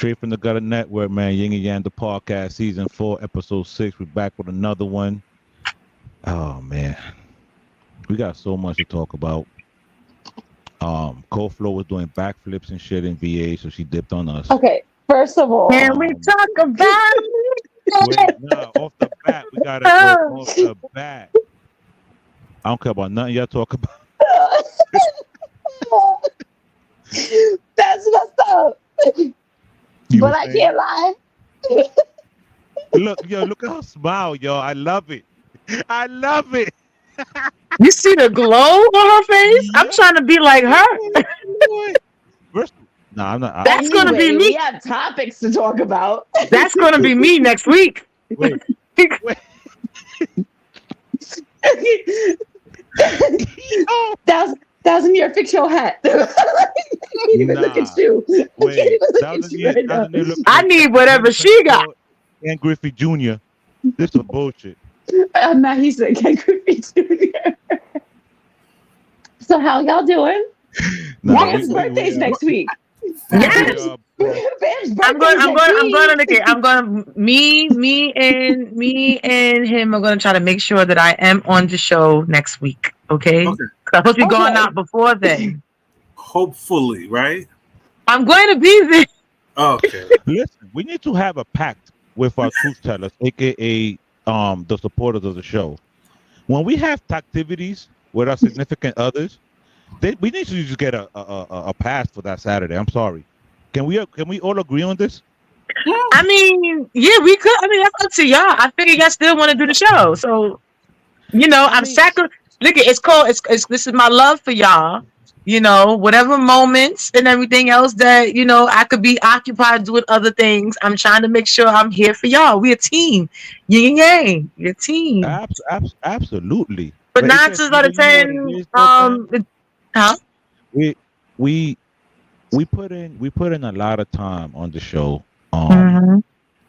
Straight from the Gutter Network, man. Yin and Yang, the podcast, season 4, episode 6. We're back with another one. Oh man, we got so much to talk about. Cold Flow was doing backflips and shit in VA, so she dipped on us. Okay, first of all, can we talk about wait, nah, off the bat, we gotta go off the bat. I don't care about nothing y'all talk about. that's messed up. But I can't lie. Look at her smile, yo. I love it. I love it. You see the glow on her face? I'm trying to be like her. No, I'm not. That's gonna be me. We have topics to talk about. That's gonna be me next week. Wait. That's in your fix your hat. Look at you. Wait, I need whatever she got. Ken Griffey Jr. This is bullshit. Now he said Ken Griffey Jr. So how y'all doing? Bam's birthday's next week. Yes. Me and him are gonna try to make sure that I am on the show next week. Okay. I'm supposed to be going out before then. Hopefully, right? I'm going to be there. Okay. Listen, we need to have a pact with our truth tellers, aka the supporters of the show. When we have activities with our significant others, we need to just get a pass for that Saturday. I'm sorry. Can we all agree on this? I mean, yeah, we could. I mean, that's up to y'all. I figure y'all still want to do the show, so I'm Look, it's called. It's this is my love for y'all. Whatever moments and everything else that I could be occupied doing other things. I'm trying to make sure I'm here for y'all. We're a team. Yin and yang. You're a team. Absolutely. But 9 out of 10. We put in a lot of time on the show.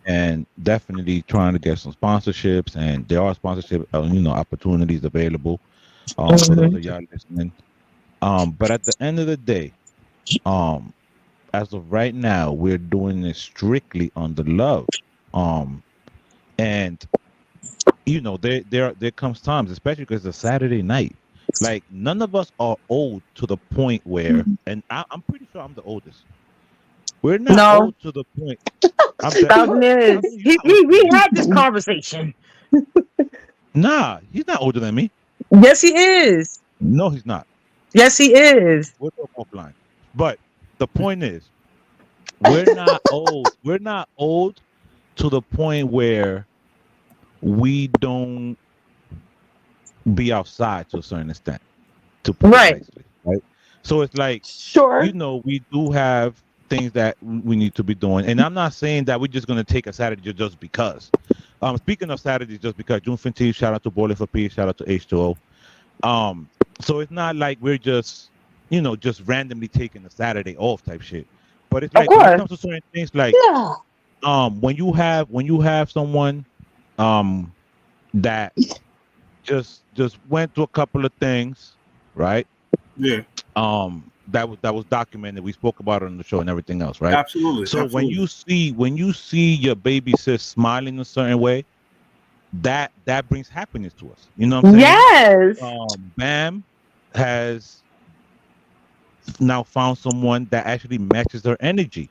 And definitely trying to get some sponsorships, and there are sponsorship opportunities available for those of y'all listening. But at the end of the day, as of right now, we're doing it strictly on the love. And there comes times, especially because it's a Saturday night. Like, none of us are old to the point where, and I'm pretty sure I'm the oldest. We're not old to the point. We had this conversation. Nah, he's not older than me. Yes, he is. No, he's not. Yes, he is. We're offline. But the point is, we're not old. We're not old to the point where we don't be outside to a certain extent. Right. So it's like, sure, we do have things that we need to be doing, and I'm not saying that we're just going to take a Saturday just because. Speaking of Saturdays, just because, June 15th, shout out to Bowling for Peace, shout out to H2O. So it's not like we're just just randomly taking a Saturday off type shit. But it's like when it comes to certain things, like when you have someone that just went through a couple of things, right? Yeah. That was documented. We spoke about it on the show and everything else, right? Absolutely. So when you see your baby sis smiling a certain way, that brings happiness to us. You know what I'm saying? Yes. Bam has now found someone that actually matches her energy.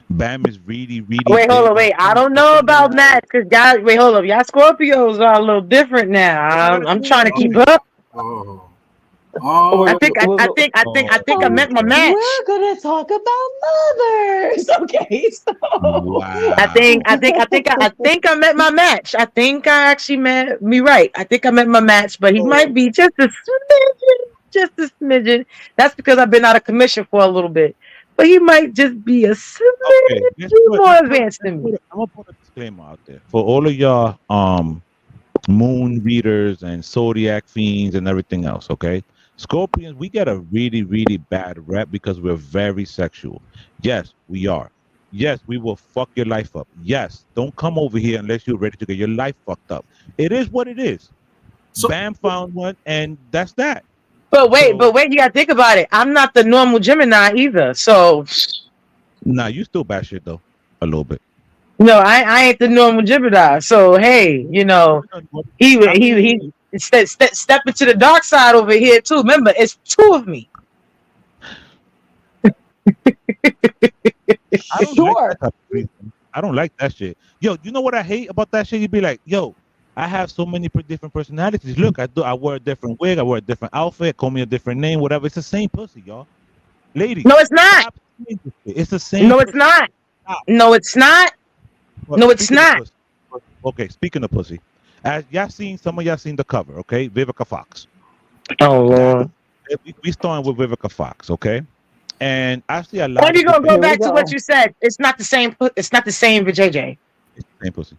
Bam is really. Wait, hold on, wait. I don't know about that because guys. Wait, hold up. Y'all Scorpios are a little different now. I'm trying to keep up. I think I met my match. We're gonna talk about mothers. Okay, so wow. I think I met my match. I think I actually met me right. I think I met my match, but he might be just a smidgen. That's because I've been out of commission for a little bit. But he might just be a smidgen more advanced than me. I'm gonna put a disclaimer out there for all of y'all moon readers and zodiac fiends and everything else, okay? Scorpions, we get a really, really bad rep because we're very sexual. Yes, we are. Yes, we will fuck your life up. Yes, don't come over here unless you're ready to get your life fucked up. It is what it is. So, Bam found one, and that's that. But wait, you gotta think about it. I'm not the normal Gemini either, so. Nah, you still bad shit though. a little bit. No, I ain't the normal Jebediah. So hey, I mean, he step into the dark side over here too. Remember, it's two of me. I don't like Sure. that type of treatment. I don't like that shit. Yo, you know what I hate about that shit? You'd be like, yo, I have so many different personalities. Look, I wear a different wig, I wear a different outfit, call me a different name, whatever. It's the same pussy, y'all. Ladies, No, it's not. stop saying this shit. It's the same No, it's pussy. not. Stop. No, it's not. Well, No, it's speaking of not. pussy, okay, speaking of pussy, as some of y'all seen the cover, okay? Vivica Fox. Oh Now, Lord. we starting with Vivica Fox, okay? And I see a Or lot you of gonna go Here we debate. back to what go. you said? It's not the same. It's not the same for JJ. It's the same pussy.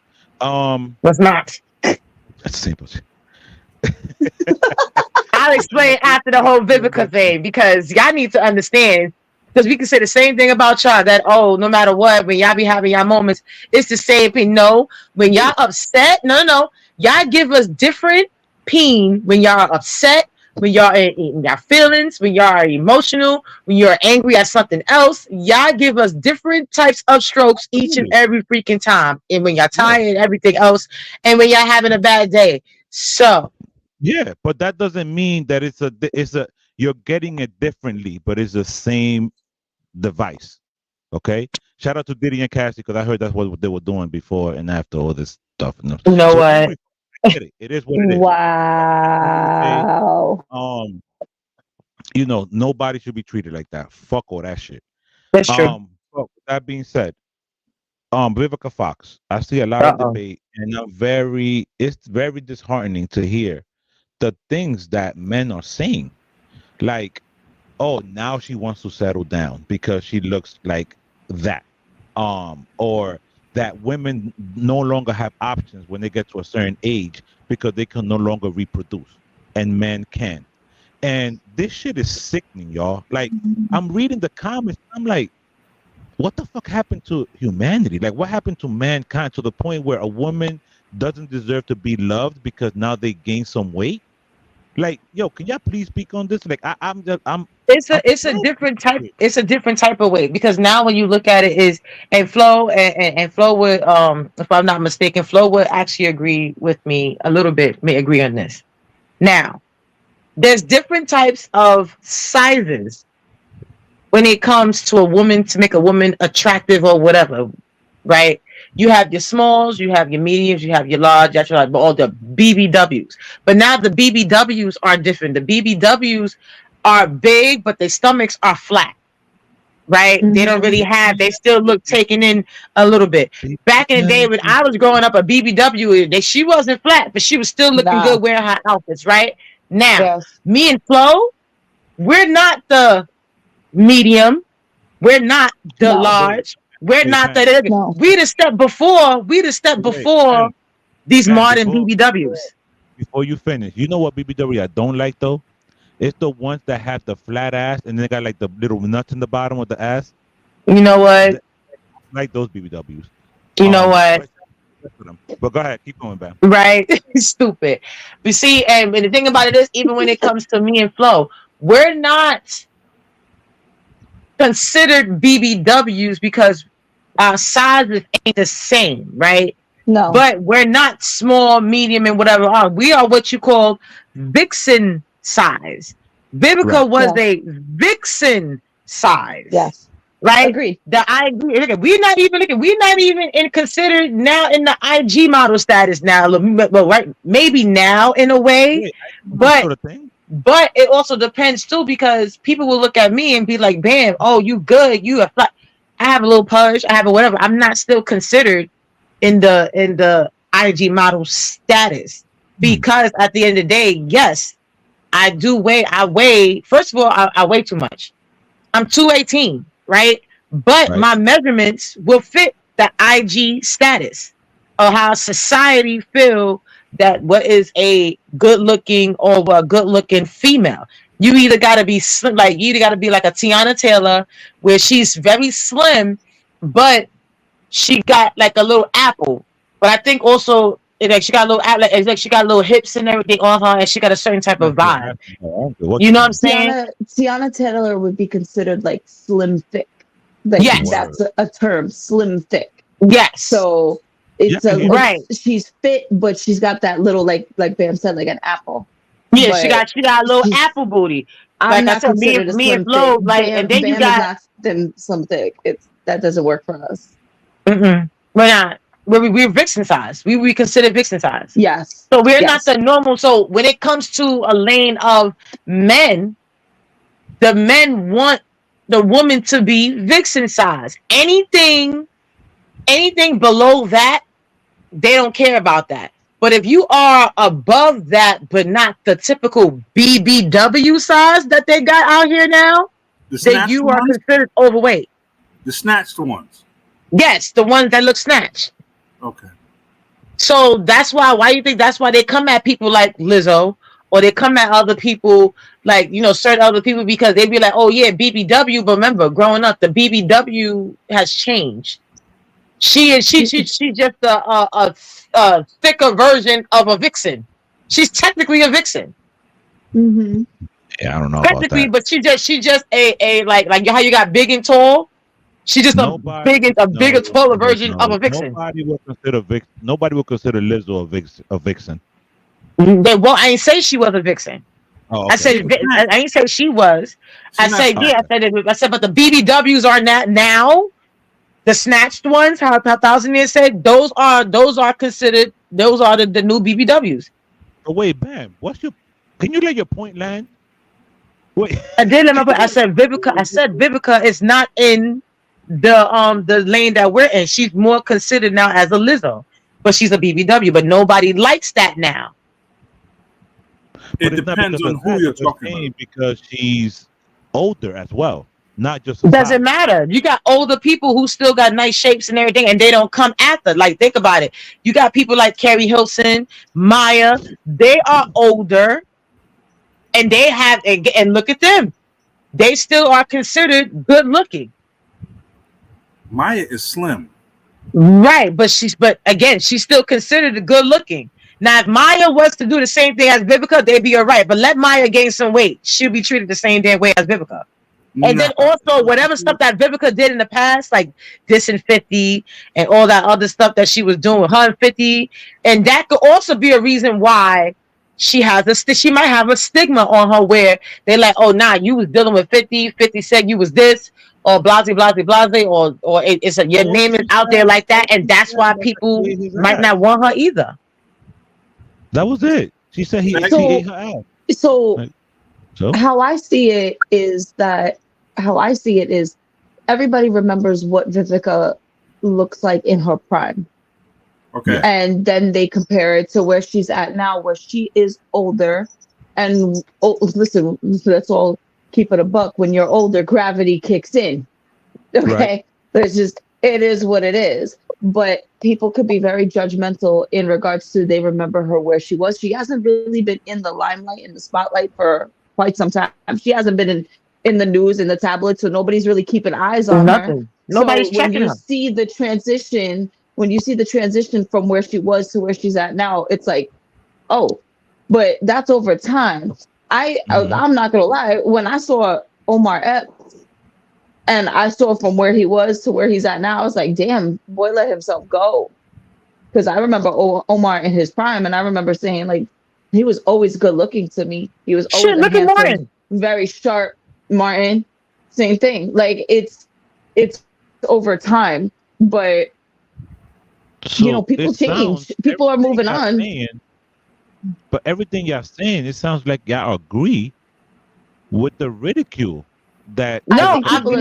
It's not. It's the same pussy. I'll explain after the whole Vivica thing because y'all need to understand. Because we can say the same thing about y'all that no matter what, when y'all be having y'all moments, it's the same thing. No, when y'all upset, no, y'all give us different peen when y'all are upset, when y'all in your feelings, when y'all are emotional, when you're angry at something else. Y'all give us different types of strokes each and every freaking time. And when y'all tired and everything else, and when y'all having a bad day. So Yeah, but that doesn't mean that it's a you're getting it differently, but it's the same device. Okay. Shout out to Diddy and Cassie because I heard that's what they were doing before and after all this stuff. you know So what? anyway, I get it. It is what it is. At the end of the day, Wow. um, nobody should be treated like that. Fuck all that shit. That's true. But with that being said, Vivica Fox, I see a lot of Uh-oh. debate, and it's very disheartening to hear the things that men are saying. Like, oh, now she wants to settle down because she looks like that. Or that women no longer have options when they get to a certain age because they can no longer reproduce and men can. And this shit is sickening, y'all. Like, I'm reading the comments, I'm like, what the fuck happened to humanity? Like, what happened to mankind to the point where a woman doesn't deserve to be loved because now they gain some weight? Like, yo, can y'all please speak on this? Like, I'm It's a appalled. different type. It's a different type of way because now when you look at it is and Flo and Flo would if I'm not mistaken, Flo would actually agree with me a little bit. May agree on this. Now there's different types of sizes when it comes to a woman to make a woman attractive or whatever, right? You have your smalls, you have your mediums, you have your large, that's like all the BBWs. But now the BBWs are different. The BBWs are big, but their stomachs are flat, right? They don't really have. They still look taken in a little bit. Back in the day when I was growing up, a BBW, she wasn't flat, but she was still looking Nah. good wearing her outfits, right? Now, Yes. me and Flo, we're not the medium. We're not the No. large. We're Wait, not Pam. the. No. We the step before. We the step Wait, before Pam. these Pam, modern BBWs. before you finish, you know what BBW I don't like though? It's the ones that have the flat ass and they got like the little nuts in the bottom of the ass. You know what? Th- Like those BBWs. You know what? But go ahead, keep going, Pam. Right? Stupid. You see, and the thing about it is, even when it comes to me and Flo, we're not considered BBWs because our sizes ain't the same, right? No. But we're not small, medium, and whatever. We are what you call vixen size. Vivica Right. was Yes. a vixen size, Yes. right? Agreed. I agree. Look, we're not even in considered now in the IG model status now. Well, right, maybe now in a way, Wait, but sort of thing. it also depends too because people will look at me and be like, "Bam, oh, you good? You are flat." I have a little pudge. I have a whatever. I'm not still considered in the IG model status because at the end of the day, yes, I do weigh. I weigh. First of all, I weigh too much. I'm 218, right? But Right. my measurements will fit the IG status of how society feel that what is a good looking or a good looking female. You either got to be slim, like you either got to be like a Tiana Taylor, where she's very slim, but she got like a little apple. But I think also like she got a little like she got little hips and everything on her, and she got a certain type of That's what vibe. happened. What You you know what I'm saying? saying? Tiana Taylor would be considered like slim thick. Like Yes. that's a term, slim thick. Yes. So it's Yeah, right. she's fit, but she's got that little like Bam said, like an apple. Yeah, But she got a little she's- apple booty. I'm Like I not said, me considered a and slim Flo, thick. like, and then you Bam is got not slim thick. That doesn't work for us. we're not. We're vixen size. We consider vixen size. Yes. So we're not Yes. the normal. So when it comes to a lane of men, the men want the woman to be vixen size. Anything below that, they don't care about that. But if you are above that, but not the typical BBW size that they got out here now, The then snatched you are ones? considered overweight. The snatched ones. Yes, the ones that look snatched. Okay. So that's why you think that's why they come at people like Lizzo, or they come at other people like, certain other people, because they be like, oh yeah, BBW. But remember, growing up, the BBW has changed. She's just a thicker version of a vixen. She's technically a vixen. Mm-hmm. Yeah, I don't know about Technically, that. but she just a like how you got big and tall. She's just a bigger, taller version of a vixen. Nobody would consider Lizzo a vixen. Well, I ain't say she was a vixen. Oh, okay. I ain't say she was. I said, but the BBWs are not now. The snatched ones, how Thousand Years said, those are considered. Those are the new BBWs. Oh, wait, Bam, can you let your point land? Wait. I did let my point. I said Vivica is not in the lane that we're in. She's more considered now as a Lizzo, but she's a BBW. But nobody likes that now. It depends on who you're talking about. Because she's older as well, not just. Doesn't matter. You got older people who still got nice shapes and everything, and they don't come after. Like, think about it. You got people like Carrie Hilson, Maya. They are older, and they have and look at them. They still are considered good looking. Maya is slim. Right, but again, she's still considered good looking. Now, if Maya was to do the same thing as Vivica, they'd be all right. But let Maya gain some weight. She'll be treated the same damn way as Vivica. And then also, whatever stuff that Vivica did in the past, like dissing 50 and all that other stuff that she was doing with her and 50, and that could also be a reason why she might have a stigma on her where they're like, oh, nah, you was dealing with 50. 50 said you was this, or blase, or your name is out there like that, and that's why people might not want her either. That was it. She said he ate her ass. So how I see it is everybody remembers what Vivica looks like in her prime. Okay. And then they compare it to where she's at now, where she is older. And listen, let's all keep it a buck. When you're older, gravity kicks in. Okay. Right. It is what it is. But people could be very judgmental in regards to they remember her where she was. She hasn't really been in the limelight, in the spotlight for quite some time. She hasn't been in the news, in the tablets, so nobody's really keeping eyes on her. Nobody's checking her. When you see the transition from where she was to where she's at now, it's like, oh, but that's over time. I'm not gonna lie. When I saw Omar Epps, and I saw from where he was to where he's at now, I was like, damn, boy, let himself go. Because I remember Omar in his prime, and I remember saying, like, he was always good looking to me. He was always look at Martin. Very sharp. Martin, same thing. Like, it's over time, but people change. People are moving on. But everything y'all saying, it sounds like y'all agree with the ridicule. I don't agree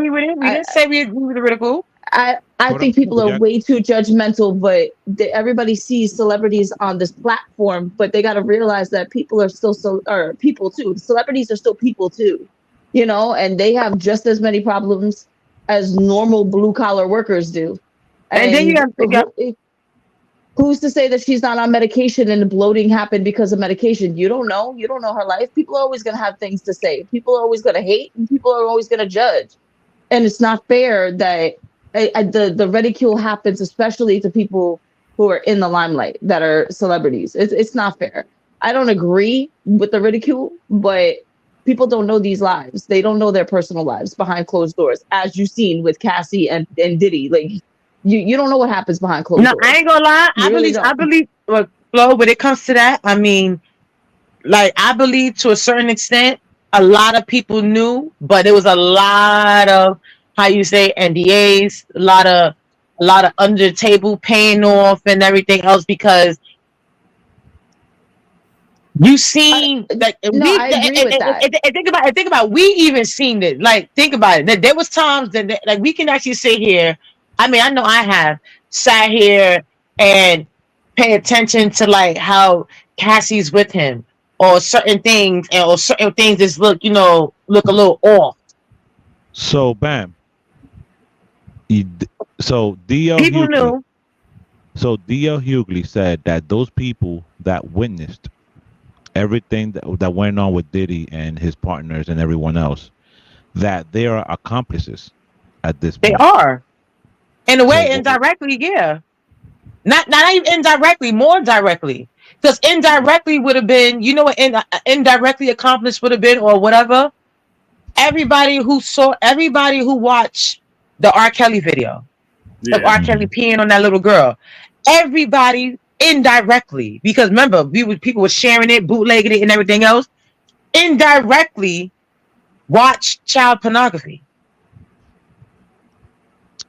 with it. We didn't say we agree with the ridicule. I think people are way too judgmental, but everybody sees celebrities on this platform, but they got to realize that people are still people too. Celebrities are still people too, and they have just as many problems as normal blue collar workers do. And then you got to figure out who's to say that she's not on medication and the bloating happened because of medication? You don't know. You don't know her life. People are always going to have things to say. People are always going to hate, and people are always going to judge. And it's not fair that the ridicule happens, especially to people who are in the limelight that are celebrities. It's not fair. I don't agree with the ridicule, but people don't know these lives. They don't know their personal lives behind closed doors, as you've seen with Cassie and Diddy. Like, you don't know what happens behind closed doors. I ain't gonna lie. I believe. Well, Flo, when it comes to that, I mean, like, I believe to a certain extent, a lot of people knew, but it was a lot of, how you say, NDAs, a lot of under the table paying off and everything else, because you seen that. I agree with that. And think about, we even seen it. Like, think about it. There was times that like, we can actually sit here. I mean, I know I have sat here and pay attention to, like, how Cassie's with him, or certain things, or certain things just look a little off. So, bam. So D.L. People knew. So D.L. Hughley said that those people that witnessed everything that went on with Diddy and his partners and everyone else, that they are accomplices at this point. They are. In a way, indirectly, yeah. Not even indirectly, more directly. Because indirectly would have been, you know what indirectly accomplished would have been, or whatever? Everybody who watched the R. Kelly video, of R. Kelly peeing on that little girl. Everybody indirectly, because remember, people were sharing it, bootlegging it, and everything else. Indirectly watched child pornography.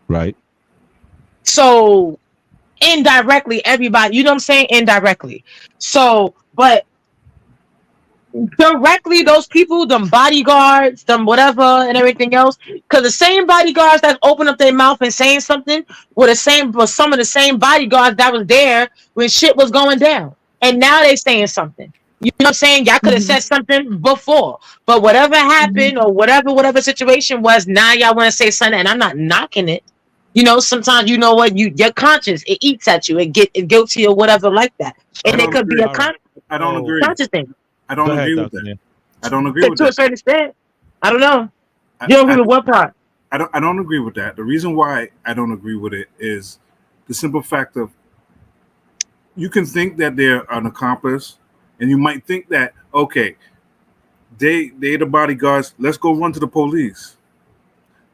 Right. So indirectly, everybody, you know what I'm saying? Indirectly. So, but directly, those people, them bodyguards, them whatever, and everything else, because the same bodyguards that open up their mouth and saying something were some of the same bodyguards that was there when shit was going down, and now they saying something. You know what I'm saying? Y'all could have said something before, but whatever happened, or whatever situation was, now y'all want to say something, and I'm not knocking it. You know, sometimes, you know what, your conscience, it eats at you, it guilty or whatever like that, and it could be a conscious thing. I don't agree with that. I don't agree with that. To a certain extent. I don't know. You don't agree with what part? I don't agree with that. The reason why I don't agree with it is the simple fact of, you can think that they're an accomplice, and you might think that, okay, they the bodyguards, let's go run to the police.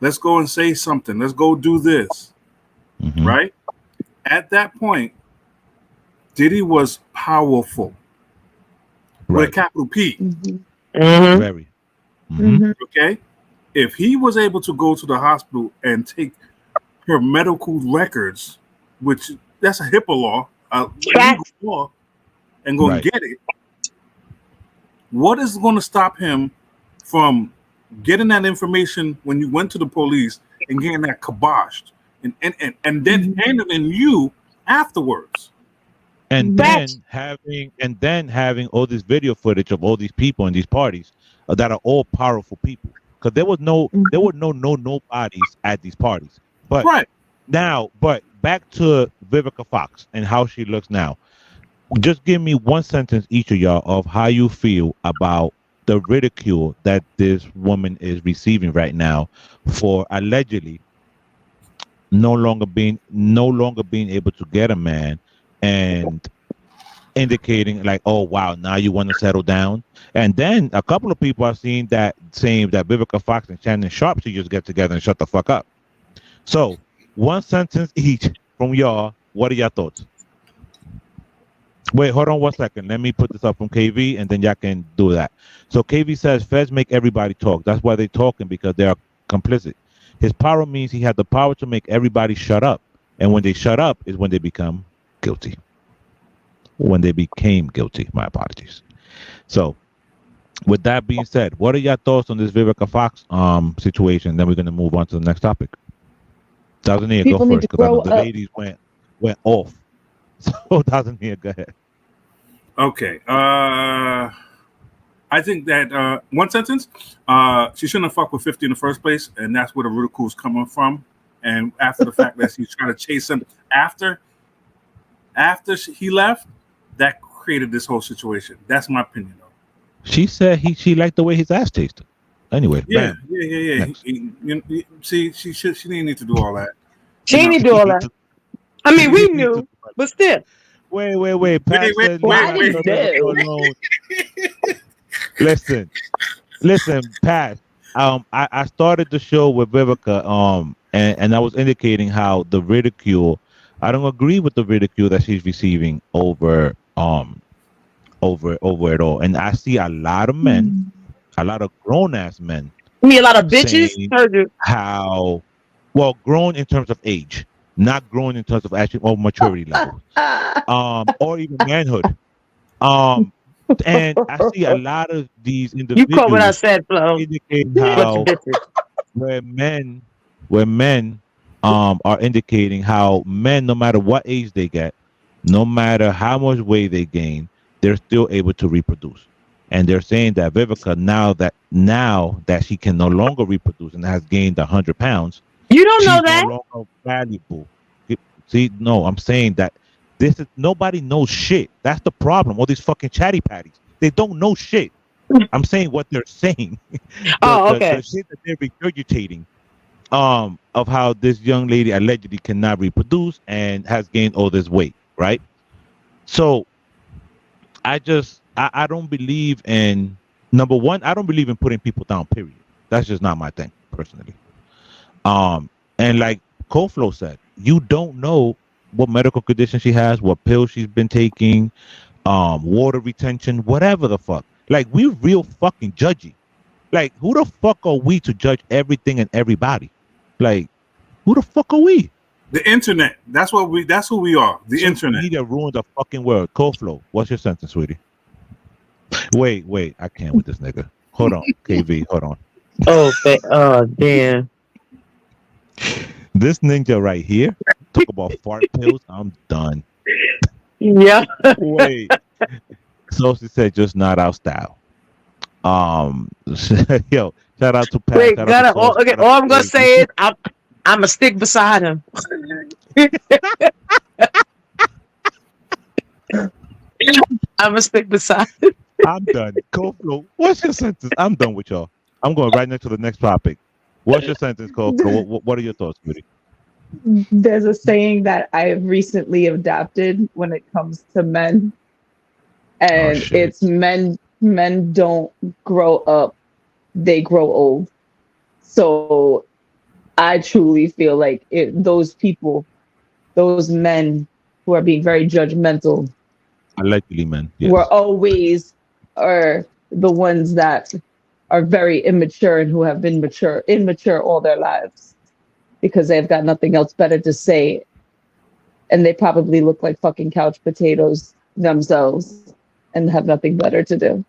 Let's go and say something. Let's go do this. Right? At that point, Diddy was powerful. With a capital P. Very. Okay? If he was able to go to the hospital and take her medical records, which that's a HIPAA law, a legal law, and go and get it, what is going to stop him from getting that information when you went to the police and getting that kiboshed and then handling you afterwards? And then having all this video footage of all these people in these parties that are all powerful people, because there were no nobodies at these parties. But back to Vivica Fox and how she looks now. Just give me one sentence, each of y'all, of how you feel about the ridicule that this woman is receiving right now for allegedly no longer being able to get a man, and indicating like, oh wow, now you want to settle down. And then a couple of people are saying that Vivica Fox and Shannon Sharp should just get together and shut the fuck up. So one sentence each from y'all. What are your thoughts? Wait, hold on 1 second. Let me put this up from KV, and then y'all can do that. So KV says feds make everybody talk. That's why they're talking, because they are complicit. His power means he had the power to make everybody shut up, and when they shut up is when they become guilty. When they became guilty, my apologies. So with that being said, what are your thoughts on this Vivica Fox situation? Then we're going to move on to the next topic. Tanzania, go first, because the ladies went off. So Tanzania, go ahead. Okay. I think that one sentence, she shouldn't have fucked with 50 in the first place, and that's where the ridicule's coming from. And after the fact that she's trying to chase him after he left, that created this whole situation. That's my opinion, though. She said she liked the way his ass tasted. Anyway, yeah. See, she didn't need to do all that. She didn't need to do all that. I mean, we knew, but still. Wait. Wait. Listen, Listen, Pat. I started the show with Vivica. And I was indicating how the ridicule. I don't agree with the ridicule that she's receiving over it all. And I see a lot of men, a lot of grown ass men You mean a lot of bitches? saying Heard you. how well grown in terms of age, not grown in terms of actually or maturity level, or even manhood. Um, and I see a lot of these You caught what I individuals said, Flo. indicating Bunch of how bitches. where men are indicating how men, no matter what age they get, no matter how much weight they gain, they're still able to reproduce. And they're saying that Vivica, now that she can no longer reproduce and has gained 100 pounds, You don't know she's no that? longer valuable. See, no, I'm saying that this is nobody knows shit. That's the problem. All these fucking chatty patties, they don't know shit. I'm saying what they're saying. Oh, the okay. shit that they're regurgitating of how this young lady allegedly cannot reproduce and has gained all this weight, right? So I don't believe in number one, I don't believe in putting people down, period. That's just not my thing, personally. And like Koflo said, you don't know what medical condition she has, what pills she's been taking, water retention, whatever the fuck. Like, we real fucking judgy. Like, who the fuck are we to judge everything and everybody? Like, who the fuck are we? The internet. That's who we are. The internet. Media ruined the fucking world. Koflo, what's your sentence, sweetie? Wait, I can't with this nigga. Hold on, KV, hold on. Oh, damn. This ninja right here, talk about fart pills. I'm done. Yeah. Wait. So she said, just not our style. Yo, shout out to Pat. Wait, shout out to Sauce, okay. shout out All to I'm gonna KV. say is I'm a stick beside him. I'm a stick beside him. I'm done. Koflo, what's your sentence? I'm done with y'all. I'm going right next to the next topic. What's your sentence, Koflo? What are your thoughts, Beauty? There's a saying that I've recently adopted when it comes to men, and shit. it's men don't grow up, they grow old. So I truly feel like those people, those men who are being very judgmental, Allegedly, man. Yes. were always are the ones that are very immature and who have been immature all their lives because they've got nothing else better to say. And they probably look like fucking couch potatoes themselves and have nothing better to do.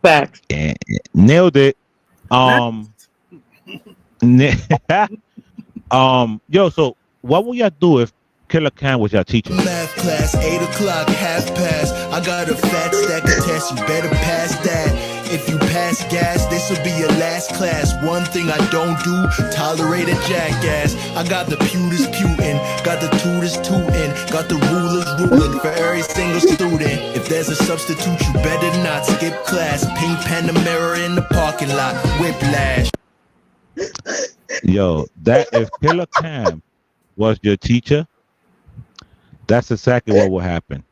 Facts. Nailed it. Yo, so what would y'all do if Killer Cam was your teacher? Math class, 8 o'clock, half past. I got a fat stack of tests, you better pass that. If you pass gas, this'll be your last class. One thing I don't do, tolerate a jackass. I got the pewters pewting, got the tutors tooting, got the rulers ruling for every single student. If there's a substitute, you better not skip class. Pink Panamera in the parking lot, whiplash. Yo, that if Killer Cam was your teacher, that's exactly what will happen.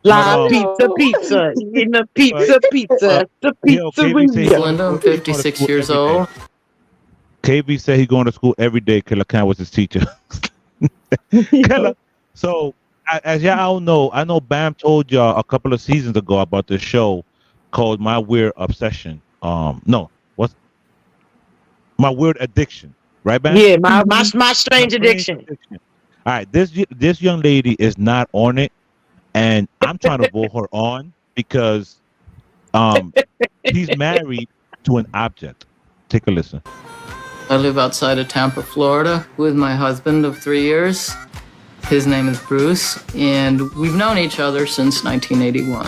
Live pizza, eating the pizza, the Yo, KB said pizzeria. Linda, I'm 56 years old. KB said he going to school every day. Killer Cam was his teacher. Killer. So, as y'all all know, I know Bam told y'all a couple of seasons ago about this show called My Weird Obsession. No, what's My Weird Addiction, right, Bam? Yeah, my strange addiction. All right, this young lady is not on it, and I'm trying to vote her on because she's married to an object. Take a listen. I live outside of Tampa, Florida, with my husband of 3 years. His name is Bruce, and we've known each other since 1981.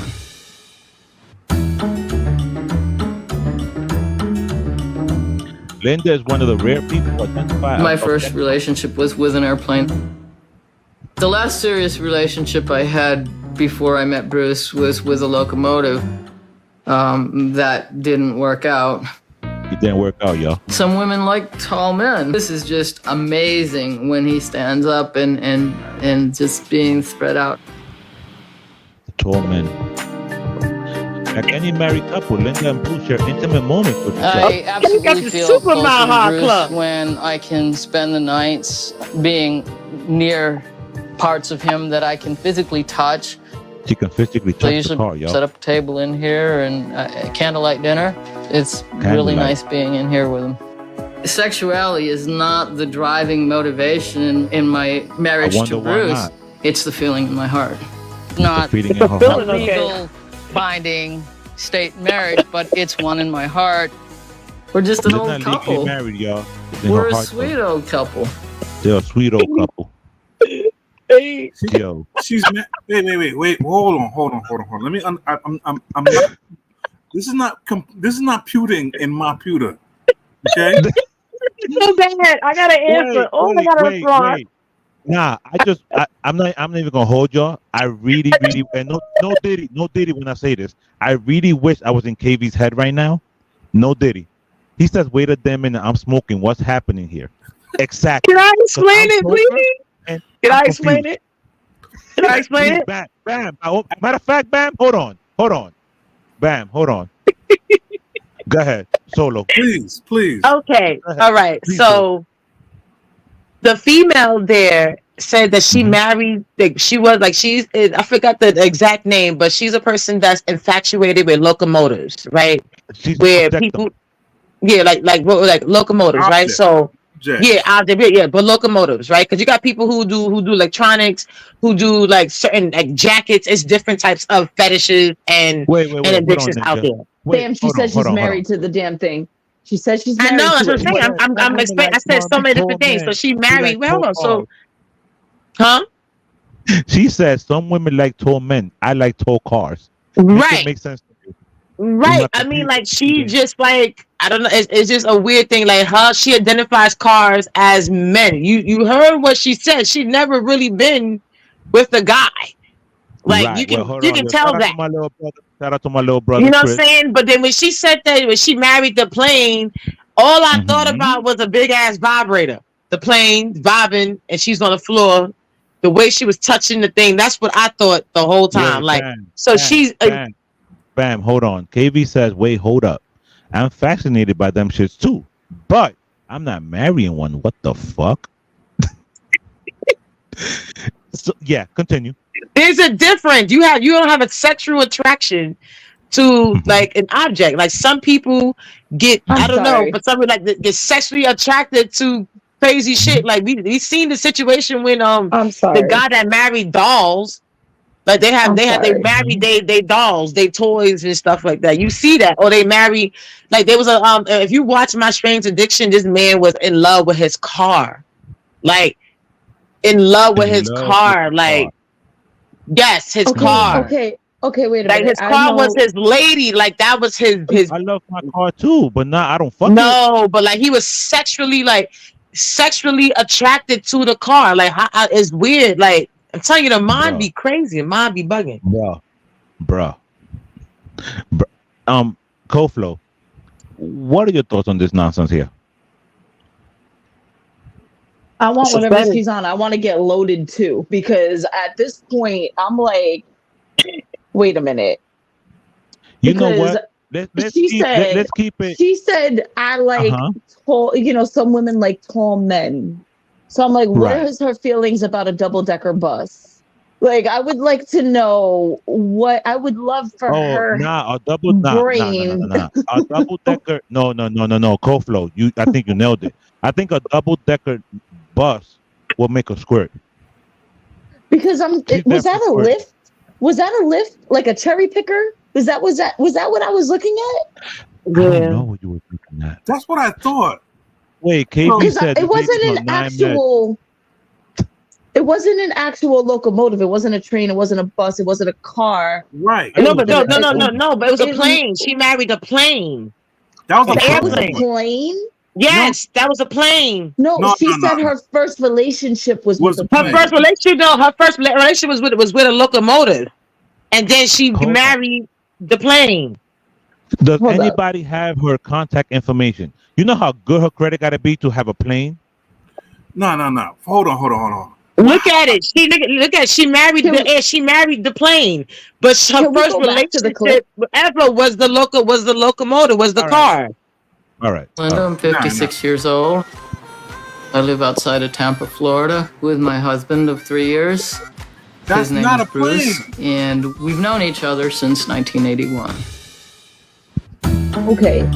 Linda is one of the rare people who identify. My first relationship was with an airplane. The last serious relationship I had before I met Bruce was with a locomotive. That didn't work out. It didn't work out, y'all. Some women like tall men. This is just amazing when he stands up and just being spread out. Tall men. Like any married couple, Linda and Blue share intimate moments with each other. I absolutely the feel Super closer Maha to Bruce Club. when I can spend the nights being near parts of him that I can physically touch. She can physically I touch the usually car, yo. set up a table in here and candlelight dinner. It's really Candlelight. nice being in here with him. Sexuality is not the driving motivation in my marriage I wonder to why Bruce. not. It's the feeling in my heart. Not Feeling in a her feeling, heart. a okay. legal binding state marriage, but it's one in my heart. We're just an They're old not legally couple. married, y'all. It's in We're her a heart, sweet though. old couple. They're a sweet old couple. Hey, Yo, She's wait. Hold on. Let me. I'm not. This is not puting in my pewter. Okay. so bad. I got an answer. I got a response. Nah, I'm not even gonna hold y'all. I really, and no Diddy when I say this. I really wish I was in KV's head right now. No Diddy. He says, wait a damn minute, I'm smoking. What's happening here? Exactly. Can I explain it, please? And Can I'm I explain confused. it? Can I explain Please, it? Bam. Matter of fact, Bam, hold on. Bam, hold on. Go ahead. Solo. Please. Okay. All right. Please So the female there said that she married, like, she was like, I forgot the exact name, but she's a person that's infatuated with locomotives, right? She's Where objective. people, yeah, like locomotives, right? Object. So Object. yeah, but locomotives, right? Because you got people who do electronics, who do like certain like jackets. It's different types of fetishes and Wait. addictions out there. Damn, she said she's married to the damn thing. She said she's I married. know, that's to what I'm it. saying. I'm explaining. I said so many different things. So she married. Well, hold on. So, huh? She says some women like tall men. I like tall cars. Right. It makes sense to me. Right. I mean, like, she just like, I don't know. It's just a weird thing. Like her, she identifies cars as men. You heard what she said. She never really been with a guy. Like Right. you can Well, tell Shout that. Shout out to my little brother. You know what I'm Chris. saying? But then when she said that, when she married the plane, all I thought about was a big ass vibrator. The plane vibing, and she's on the floor. The way she was touching the thing, that's what I thought the whole time. Wait, like, bam, she's bam, hold on. KV says, wait, hold up. I'm fascinated by them shits too, but I'm not marrying one. What the fuck? So yeah, continue. There's a difference. You don't have a sexual attraction to like an object. Like some people get, I don't know, but some like get sexually attracted to crazy shit. Like we seen the situation when the guy that married dolls, like they married they dolls, they toys and stuff like that. You see that, or they marry, like there was a if you watch My Strange Addiction, this man was in love with his car, like in love with his car, like yes, his car. Okay, wait a like minute. His car was his lady, like that was his. I love my car too, but nah, I don't fuck it. But like he was sexually attracted to the car. Like it's weird. Like I'm telling you, the mind be crazy, the mind be bugging. Bruh. Koflo, what are your thoughts on this nonsense here? I want whatever she's on. I want to get loaded too, because at this point, I'm like, wait a minute. You know what? Let's keep it. She said, I like tall, some women like tall men. So I'm like, what is her feelings about a double-decker bus? Like, I would like to know what I would love for her. A double-decker. No. Koflo, I think you nailed it. I think a double-decker bus will make a squirt. Because was that a lift? Was that a lift? Like a cherry picker? Was that what I was looking at? I don't know what you were looking at. That's what I thought. Wait, KV said it wasn't an actual. It wasn't an actual locomotive. It wasn't a train. It wasn't a bus. It wasn't a car. Right. No. But it was a plane. She married a plane. That was an plane. Yes, that was a plane. No, she said her first relationship was with a plane. Her first relationship was with a locomotive, and then she married the plane. Does anybody have her contact information? You know how good her credit got to be to have a plane? No. Hold on. Look at it. Look at it. She married Can the air. She married the plane, but her Can we first go back to the clip? relationship ever was the locomotive, was the All right. car. All right. Linda, I'm 56 years old. I live outside of Tampa, Florida, with my husband of 3 years. That's His name not is a plane. Bruce, and we've known each other since 1981. Okay.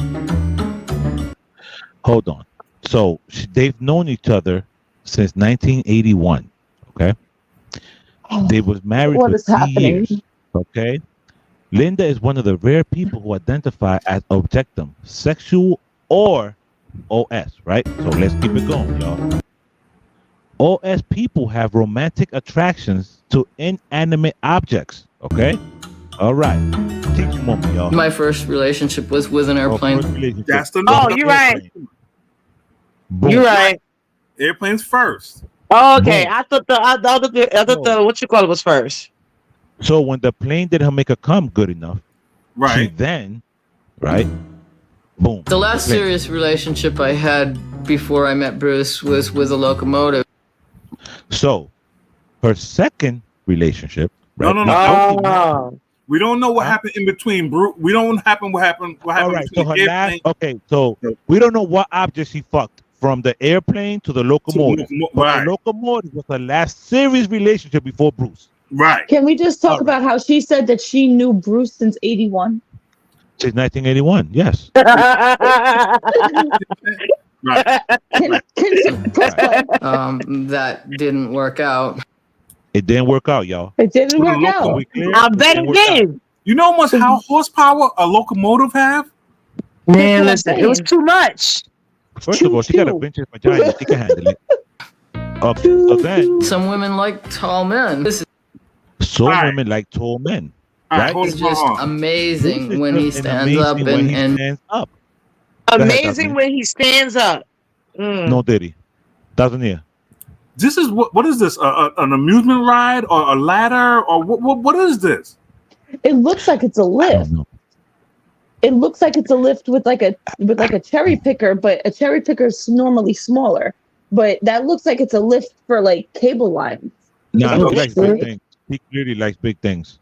Hold on. So they've known each other since 1981. Okay. They was married What for is 3 happening? years. Okay. Linda is one of the rare people who identify as objectum, sexual or OS, right? So let's keep it going, y'all. OS people have romantic attractions to inanimate objects. Okay. All right. Take a moment, y'all. My first relationship was with an airplane. First relationship. That's the Oh, you're right. Boom. You're right. Airplanes first. Oh, okay. Boom. I thought the what you call it was first. So when the plane didn't make her come good enough, she Right. then, right? Boom. The last Plane. serious relationship I had before I met Bruce was with a locomotive. So her second relationship, right? No. Oh. We don't know what happened in between. We don't happen what happened. What All happened right. So between her airplane. last. Okay. So we don't know what object she fucked from the airplane to the locomotive. But Right. the locomotive was her last serious relationship before Bruce. Right. Can we just talk All right. about how she said that she knew Bruce since 81? Since 1981. Yes. Right. Press play. That didn't work out. It didn't work out, y'all. It didn't Well, work look, out. We clear? I It bet didn't it work out. did. You know how horsepower a locomotive have? Man, That's what I'm listen, it was saying. too much. First of all, she got a Choo-choo. Vince's vagina. She can handle it. Okay. So then, Some women like tall men. This is some All right. women like tall men. All right, Right? hold just on. amazing Bruce is when he just stands up amazing when he and stands up. ahead, Amazing Daphne. when he stands up. Mm. No, Diddy. Doesn't he? This is what is this? An amusement ride or a ladder or what is this? It looks like it's a I lift. don't know. It looks like it's a lift with like a cherry picker, but a cherry picker is normally smaller. But that looks like it's a lift for like cable lines. Nah, Oh, he likes really? big things. He clearly likes big things.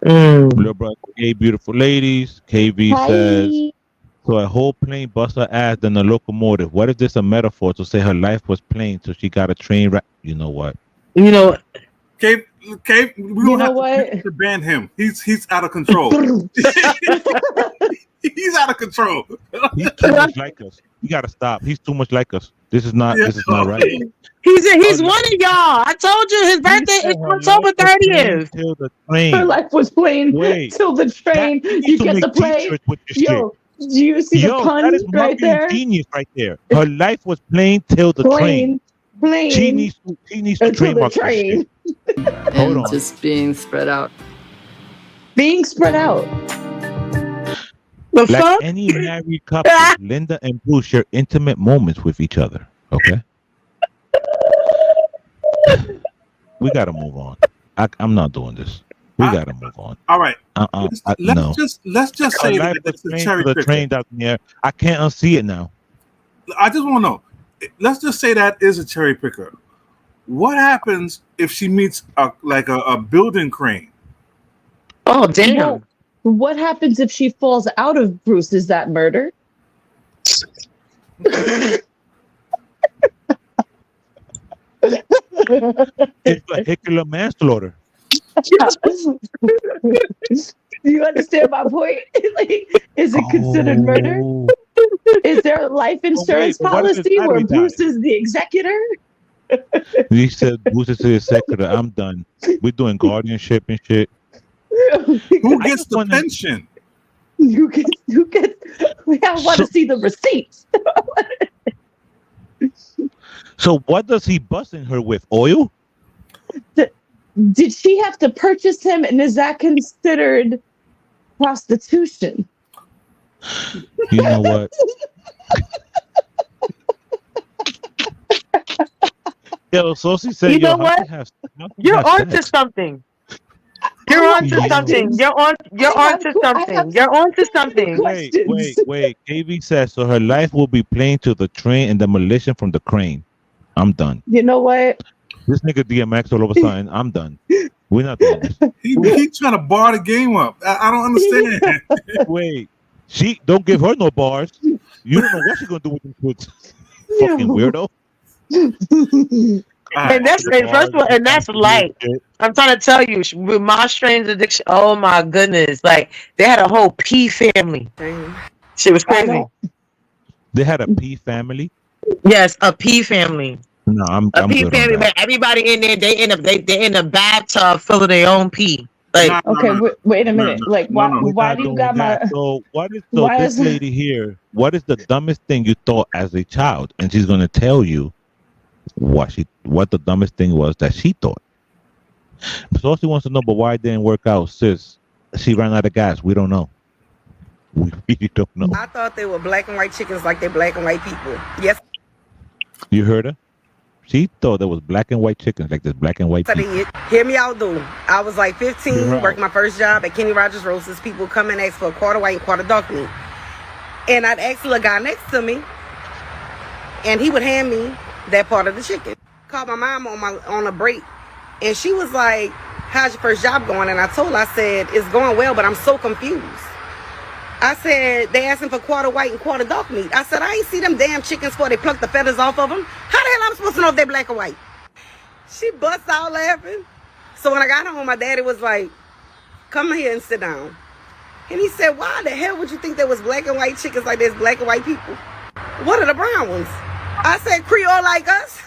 Mm. Little brother, hey, beautiful ladies. KV says, Hi. so a whole plane bust her ass than a locomotive. What if this a metaphor to say her life was plain, so she got a train right? You know what? You know, Okay, we You don't know have what? to ban him. He's out of control. He's out of control. He's too much like us. You gotta stop. He's too much like us. This is not. Yeah. This is not right. he's Oh, one of y'all. I told you his birthday is Her October life was plain 30th. Till the Her train. life was plain Wait. till the train. That- You to get the make plane. t-shirts with your shit. Yo, do you see the Yo, pun that is right marketing there? genius right there. Her life was plain till the train. Plain. She needs to until the trademark this train. shit. Hold and on. just being spread out. Being spread out. The Like fuck? any married couple, Linda and Bruce share intimate moments with each other. Okay. We gotta move on. I'm not doing this. We gotta move on. All right. No. Let's just Her say life that was it's a plain cherry till the picker. train down there. I can't unsee it now. I just want to know. Let's just say that is a cherry picker. What happens if she meets a building crane? Oh damn! Well, what happens if she falls out of Bruce? Is that murder? It's vehicular manslaughter. Do you understand my point? Like, is it considered murder? Oh. Is there a life insurance but what if his policy where battery Bruce died? is the executor? He said, Bruce is the executor. I'm done. We're doing guardianship and shit. Who I gets just the wanna- pension? Who gets? I want to So- see the receipts. So what does he busting her with? Oil? Did she have to purchase him, and is that considered prostitution? You know what? Yo, so she said, You know how what? to have- how to You're have onto sex? something. You're onto Yeah. something. You're I have- onto I something. have You're onto something. questions. Wait. KV says, so her life will be plain to the train and demolition from the crane. I'm done. You know what? This nigga DMX all of a sudden. I'm done. We're not doing this. He trying to bar the game up. I don't understand. Wait, she don't give her no bars. You don't know what she's gonna do with them kids. Fucking weirdo. And that's first of all, and that's like I'm trying to tell you with my strange addiction. Oh my goodness! Like they had a whole P family. Shit was crazy. They had a P family. Yes, a P family. No, I'm P good family. on that. But everybody in there, they in the bathtub filling their own pee. Like okay, wait a minute. Like why do you got my? So this lady here? What is the dumbest thing you thought as a child? And she's gonna tell you what the dumbest thing was that she thought. So she wants to know, but why it didn't work out, sis? She ran out of gas. We don't know. We really don't know. I thought they were black and white chickens like they're black and white people. Yes. You heard her? She thought there was black and white chickens like this black and white people. Hear me out, though. I was like 15, Right. worked my first job at Kenny Rogers Roasters. People come and ask for a quarter white and quarter dark meat. And I'd ask the guy next to me, and he would hand me that part of the chicken. Called my mom on a break, and she was like, "How's your first job going?" And I told her, I said, "It's going well, but I'm so confused." I said, "They asking for quarter white and quarter dark meat." I said, "I ain't see them damn chickens before they pluck the feathers off of them. How the hell I'm supposed to know if they're black or white?" She bust out laughing. So when I got home, my daddy was like, "Come here and sit down." And he said, "Why the hell would you think there was black and white chickens like there's black and white people? What are the brown ones?" I said, "Creole like us."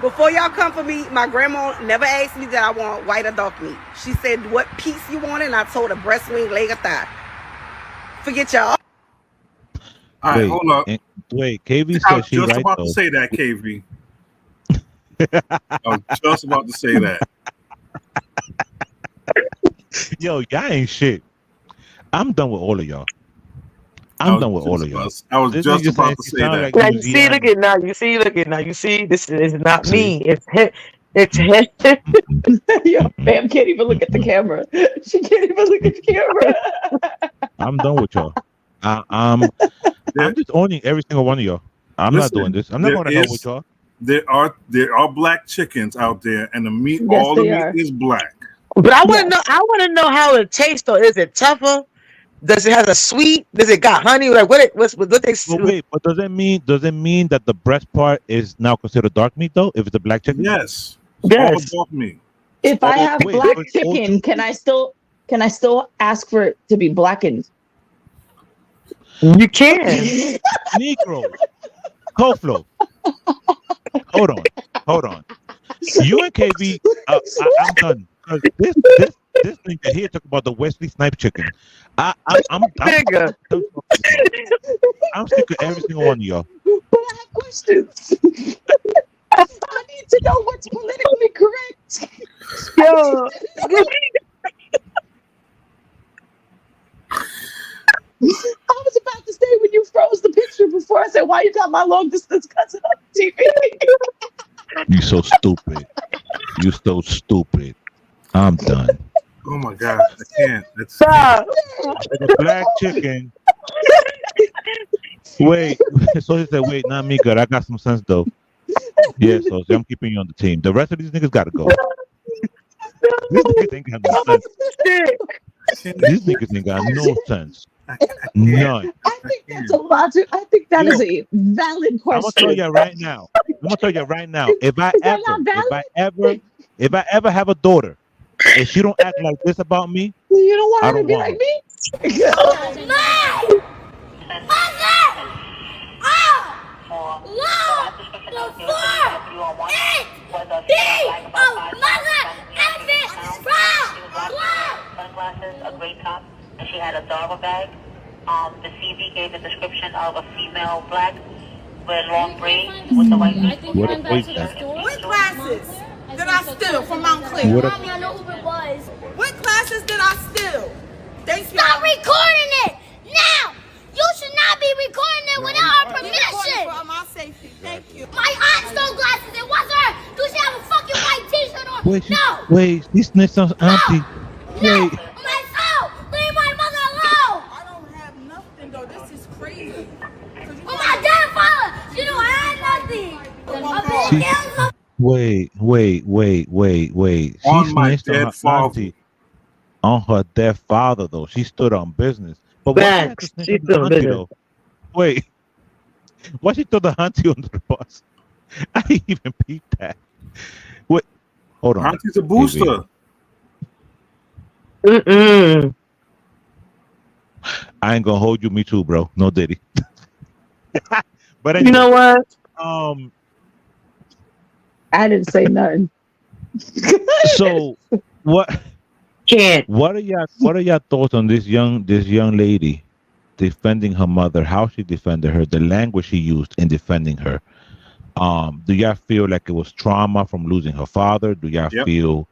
Before y'all come for me, my grandma never asked me that I want white or dark meat. She said, "What piece you want?" And I told her breast, wing, leg, or thigh. Forget y'all. All right, hold up. Wait, KV I said was she just right about though. to say that, KV. I was just about to say that. Yo, y'all ain't shit. I'm done with all of y'all. I'm done with all of y'all. I was just about to say that. Like now you see, look at now. You see, look at now. You see, this is not me. It's him. It's him. Yo, Bam can't even look at the camera. She can't even look at the camera. I'm done with y'all. I'm just owning every single one of y'all. I'm not doing this. I'm not going to hell with y'all. There are black chickens out there, and the meat, Yes, all the they meat are. is black. But I want to know. I want to know how it tastes. Though, is it tougher? Does it have a sweet? Does it got honey? Like what they? But wait, but does it mean that the breast part is now considered dark meat though? If it's a black chicken? Yes. Yes. All dark meat. If I have wait, black but- chicken, can I still ask for it to be blackened? You can. Negro. Coflo. Hold on. You and KB, I'm done. Because this thing here talk about the Wesley Snipe chicken. I'm Nigga. I'm sick of every single one of y'all. But I have questions. I need to know what's politically correct. Yo. I was about to say when you froze the picture before, I said, "Why you got my long distance cousin on TV?" You so stupid. You so stupid. I'm done. Oh my God, I can't. It's Stop. The black chicken. Wait. So he said, "Wait, not me, good. I got some sense though." Yeah, so I'm keeping you on the team. The rest of these niggas gotta go. These niggas ain't got no sense. These niggas ain't got no sense. None. I think that's a logic. I think that is a valid question. I'm gonna tell you right now. If I ever have a daughter, if she don't act like this about me, You don't want I her to don't be want like me? Sunglasses, a gray top, and she had a dogger bag. The CV gave a description of a female black with long braids with the white meat. What a wait that. What classes did I steal from Mount Clear? What a, Mommy, I know who it was. What classes did I steal? Thank you. Stop recording it now. You should not be recording it without our permission. For my safety. Thank you. My aunt stole glasses. It wasn't her. Do she have a fucking white T-shirt on? wait, this next sounds auntie. No. Wait. My phone. Leave my mother alone. I don't have nothing though. This is crazy. Oh, my grandfather. She don't have nothing. A bitch. Wait. She On my snitched on dead her father. auntie on her dead father, though. She stood on business. But why she had to Facts. snitch She on the still auntie, business. though? Wait. Why she throw the auntie under the bus? I didn't even peep that. Wait. Hold on. Auntie's a booster. Mm-mm. I ain't gonna hold you. Me too, bro. No Diddy. But anyway, You know what? I didn't say nothing. So what? Can't. What are your thoughts on this young lady defending her mother? How she defended her? The language she used in defending her. Do y'all feel like it was trauma from losing her father? Do y'all feel?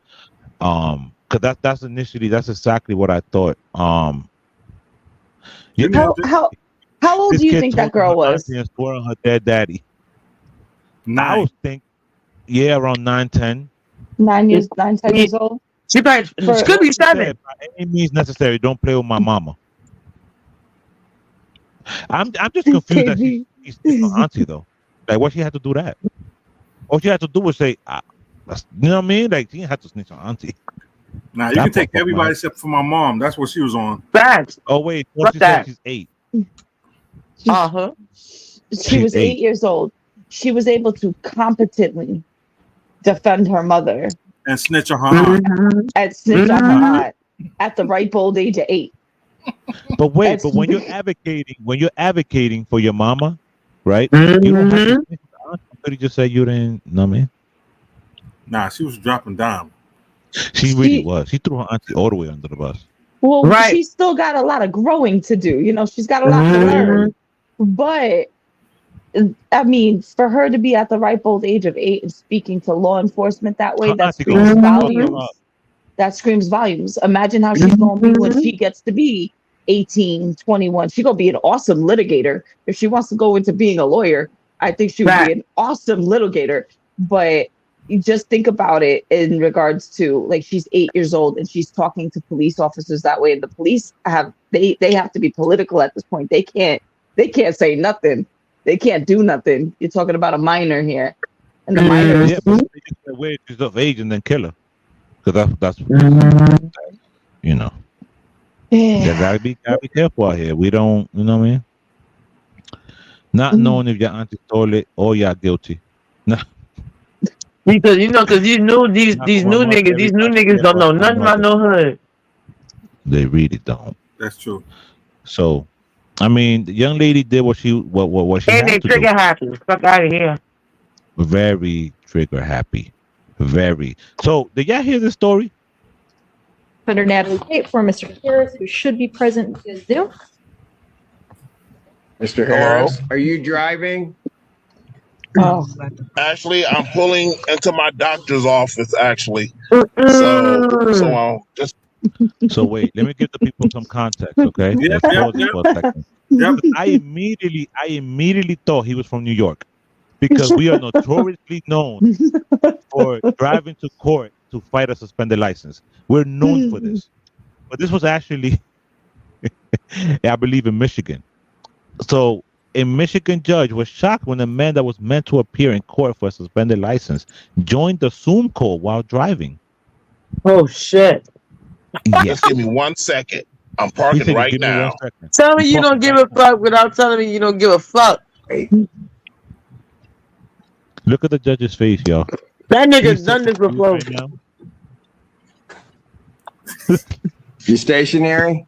Because that's exactly what I thought. How old do you think that girl was? And swore on her dead daddy. I was think, around 9, 10. 9 years, 10 years old. She could be 7. By any means necessary, don't play with my mama. I'm just confused that she's her auntie though. Like, what she had to do that? All she had to do was say, you know what I mean? Like, she didn't have to snitch on auntie. Nah, you can take everybody except for my mom. That's what she was on. Facts. Oh wait, what she said she's 8. She was 8 years old. She was able to competently defend her mother and snitch on her aunt. And snitch on her aunt at the ripe old age of 8. But wait, but when you're advocating for your mama, right? You don't have to snitch on the aunt. Somebody just said you didn't know me. Nah, she was dropping down. She really was. She threw her auntie all the way under the bus. Well, she's still got a lot of growing to do. You know, she's got a lot to learn. But I mean, for her to be at the ripe old age of 8 and speaking to law enforcement that way, that screams volumes. That screams volumes. Imagine how she's going to be when she gets to be 18, 21. She's going to be an awesome litigator. If she wants to go into being a lawyer, I think she would be an awesome litigator. But you just think about it in regards to, like, she's 8 years old and she's talking to police officers that way. And the police they have to be political at this point. They can't say nothing. They can't do nothing. You're talking about a minor here. And the minor is wait, she's of age and then kill her. Because that's you know. Yeah. Gotta be careful out here. We don't, you know what I mean? Not knowing if your auntie stole it or you're guilty. No. Because these new niggas don't know nothing about no hood. They really don't. That's true. So, I mean, the young lady did what she had to do. And they trigger happy. Fuck out of here. Very trigger happy. Very. So, did y'all hear this story? Under Natalie Tate for Mr. Harris, who should be present via Zoom. Mr. Harris, are you driving? Oh. Actually, I'm pulling into my doctor's office, actually. So I'll just... So wait, let me give the people some context, okay? Yeah. For a second. I immediately thought he was from New York because we are notoriously known for driving to court to fight a suspended license. We're known for this. But this was actually, I believe, in Michigan. So a Michigan judge was shocked when a man that was meant to appear in court for a suspended license joined the Zoom call while driving. Oh, shit. Yeah. Just give me 1 second. I'm parking right now. Tell me you don't give a fuck without telling me you don't give a fuck. Look at the judge's face, y'all. That nigga's done this before. You stationary?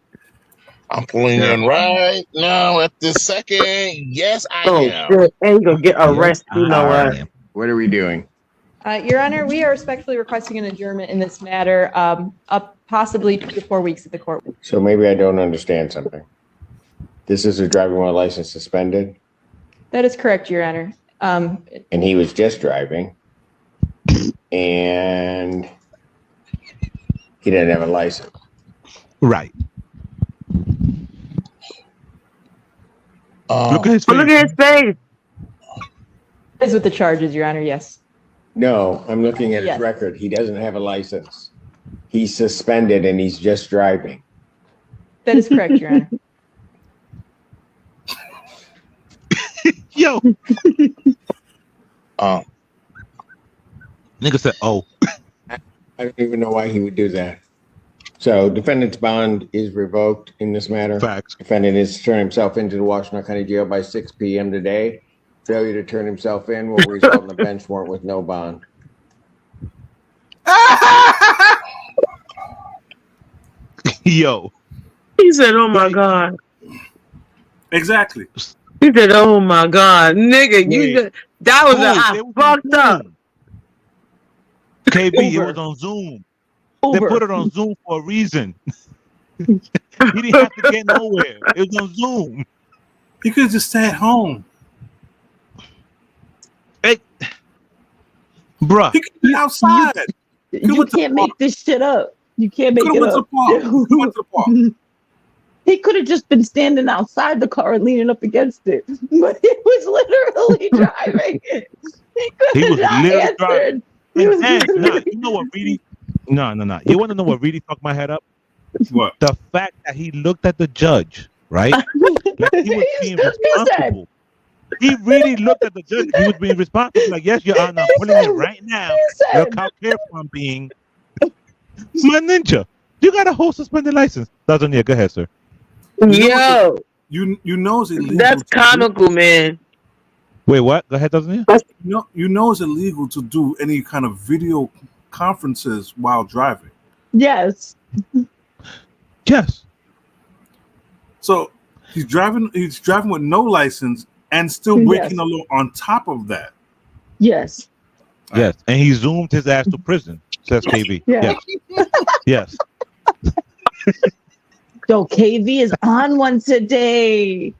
I'm pulling in right now at this second. Yes, I am. Shit. And you gonna get arrested. You know what? What are we doing? Your Honor, we are respectfully requesting an adjournment in this matter, up possibly 2 to 4 weeks at the court. So maybe I don't understand something. This is a driving while license suspended? That is correct, Your Honor. And he was just driving. And he didn't have a license. Right. Look at his face. Look at his face. Is with the charges, Your Honor, yes. No, I'm looking at his record. He doesn't have a license. He's suspended and he's just driving. That is correct, Your Honor. Yo. Nigga said, "Oh." I don't even know why he would do that. So defendant's bond is revoked in this matter. Facts. Defendant is to turn himself into the Washington County Jail by 6 p.m. today. Failure to turn himself in will result in a bench warrant with no bond. Yo. He said, "Oh my God." Exactly. He said, "Oh my God, nigga, that was I fucked up." KB, it was on Zoom. They put it on Zoom for a reason. He didn't have to get nowhere. It was on Zoom. He could just stay at home. Hey, bruh. He could be outside. You can't make this shit up. You can't make it up. He could have just been standing outside the car and leaning up against it, but he was literally driving it. He was literally driving. You know what really? No. You want to know what really fucked my head up? What? The fact that he looked at the judge, right? Like he was being responsible. He really looked at the judge. He was being responsible. Like, yes, Your Honor, I'm pulling it right now. Look how careful I'm being. My ninja, you got a whole suspended license. That's on here. Go ahead, sir. Yo, you know it's illegal. That's comical, man. Wait, what? Go ahead, doesn't it? You know it's illegal to do any kind of video conferences while driving. Yes. Yes. So he's driving with no license and still breaking the law on top of that. Yes. Yes. And he zoomed his ass to prison, says KB. Yeah. Yes. Yo, KV is on one today.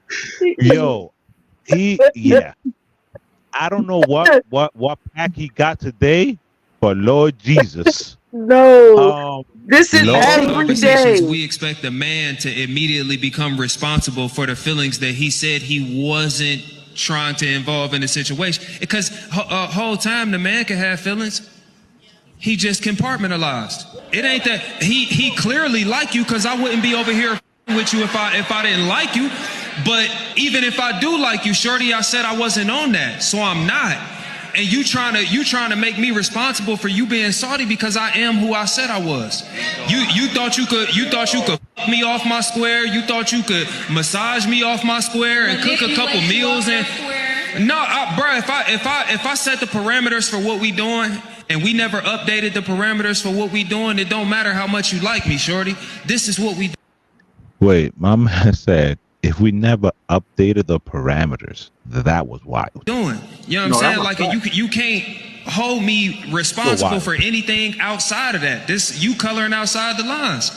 Yo, I don't know what pack he got today, but Lord Jesus. No. This is every day. We expect the man to immediately become responsible for the feelings that he said he wasn't trying to involve in the situation. Because whole time the man can have feelings. He just compartmentalized. It ain't that he clearly like you, because I wouldn't be over here with you if I didn't like you. But even if I do like you, shorty, I said I wasn't on that, so I'm not. And you trying to make me responsible for you being salty because I am who I said I was. You thought you could fuck me off my square. You thought you could massage me off my square and cook a couple meals and bro. If I set the parameters for what we doing, and we never updated the parameters for what we doing, it don't matter how much you like me, shorty. This is what we do. Wait, my man said if we never updated the parameters, that was wild. Doing, you know what I'm saying? Like you can't hold me responsible for anything outside of that. This you coloring outside the lines.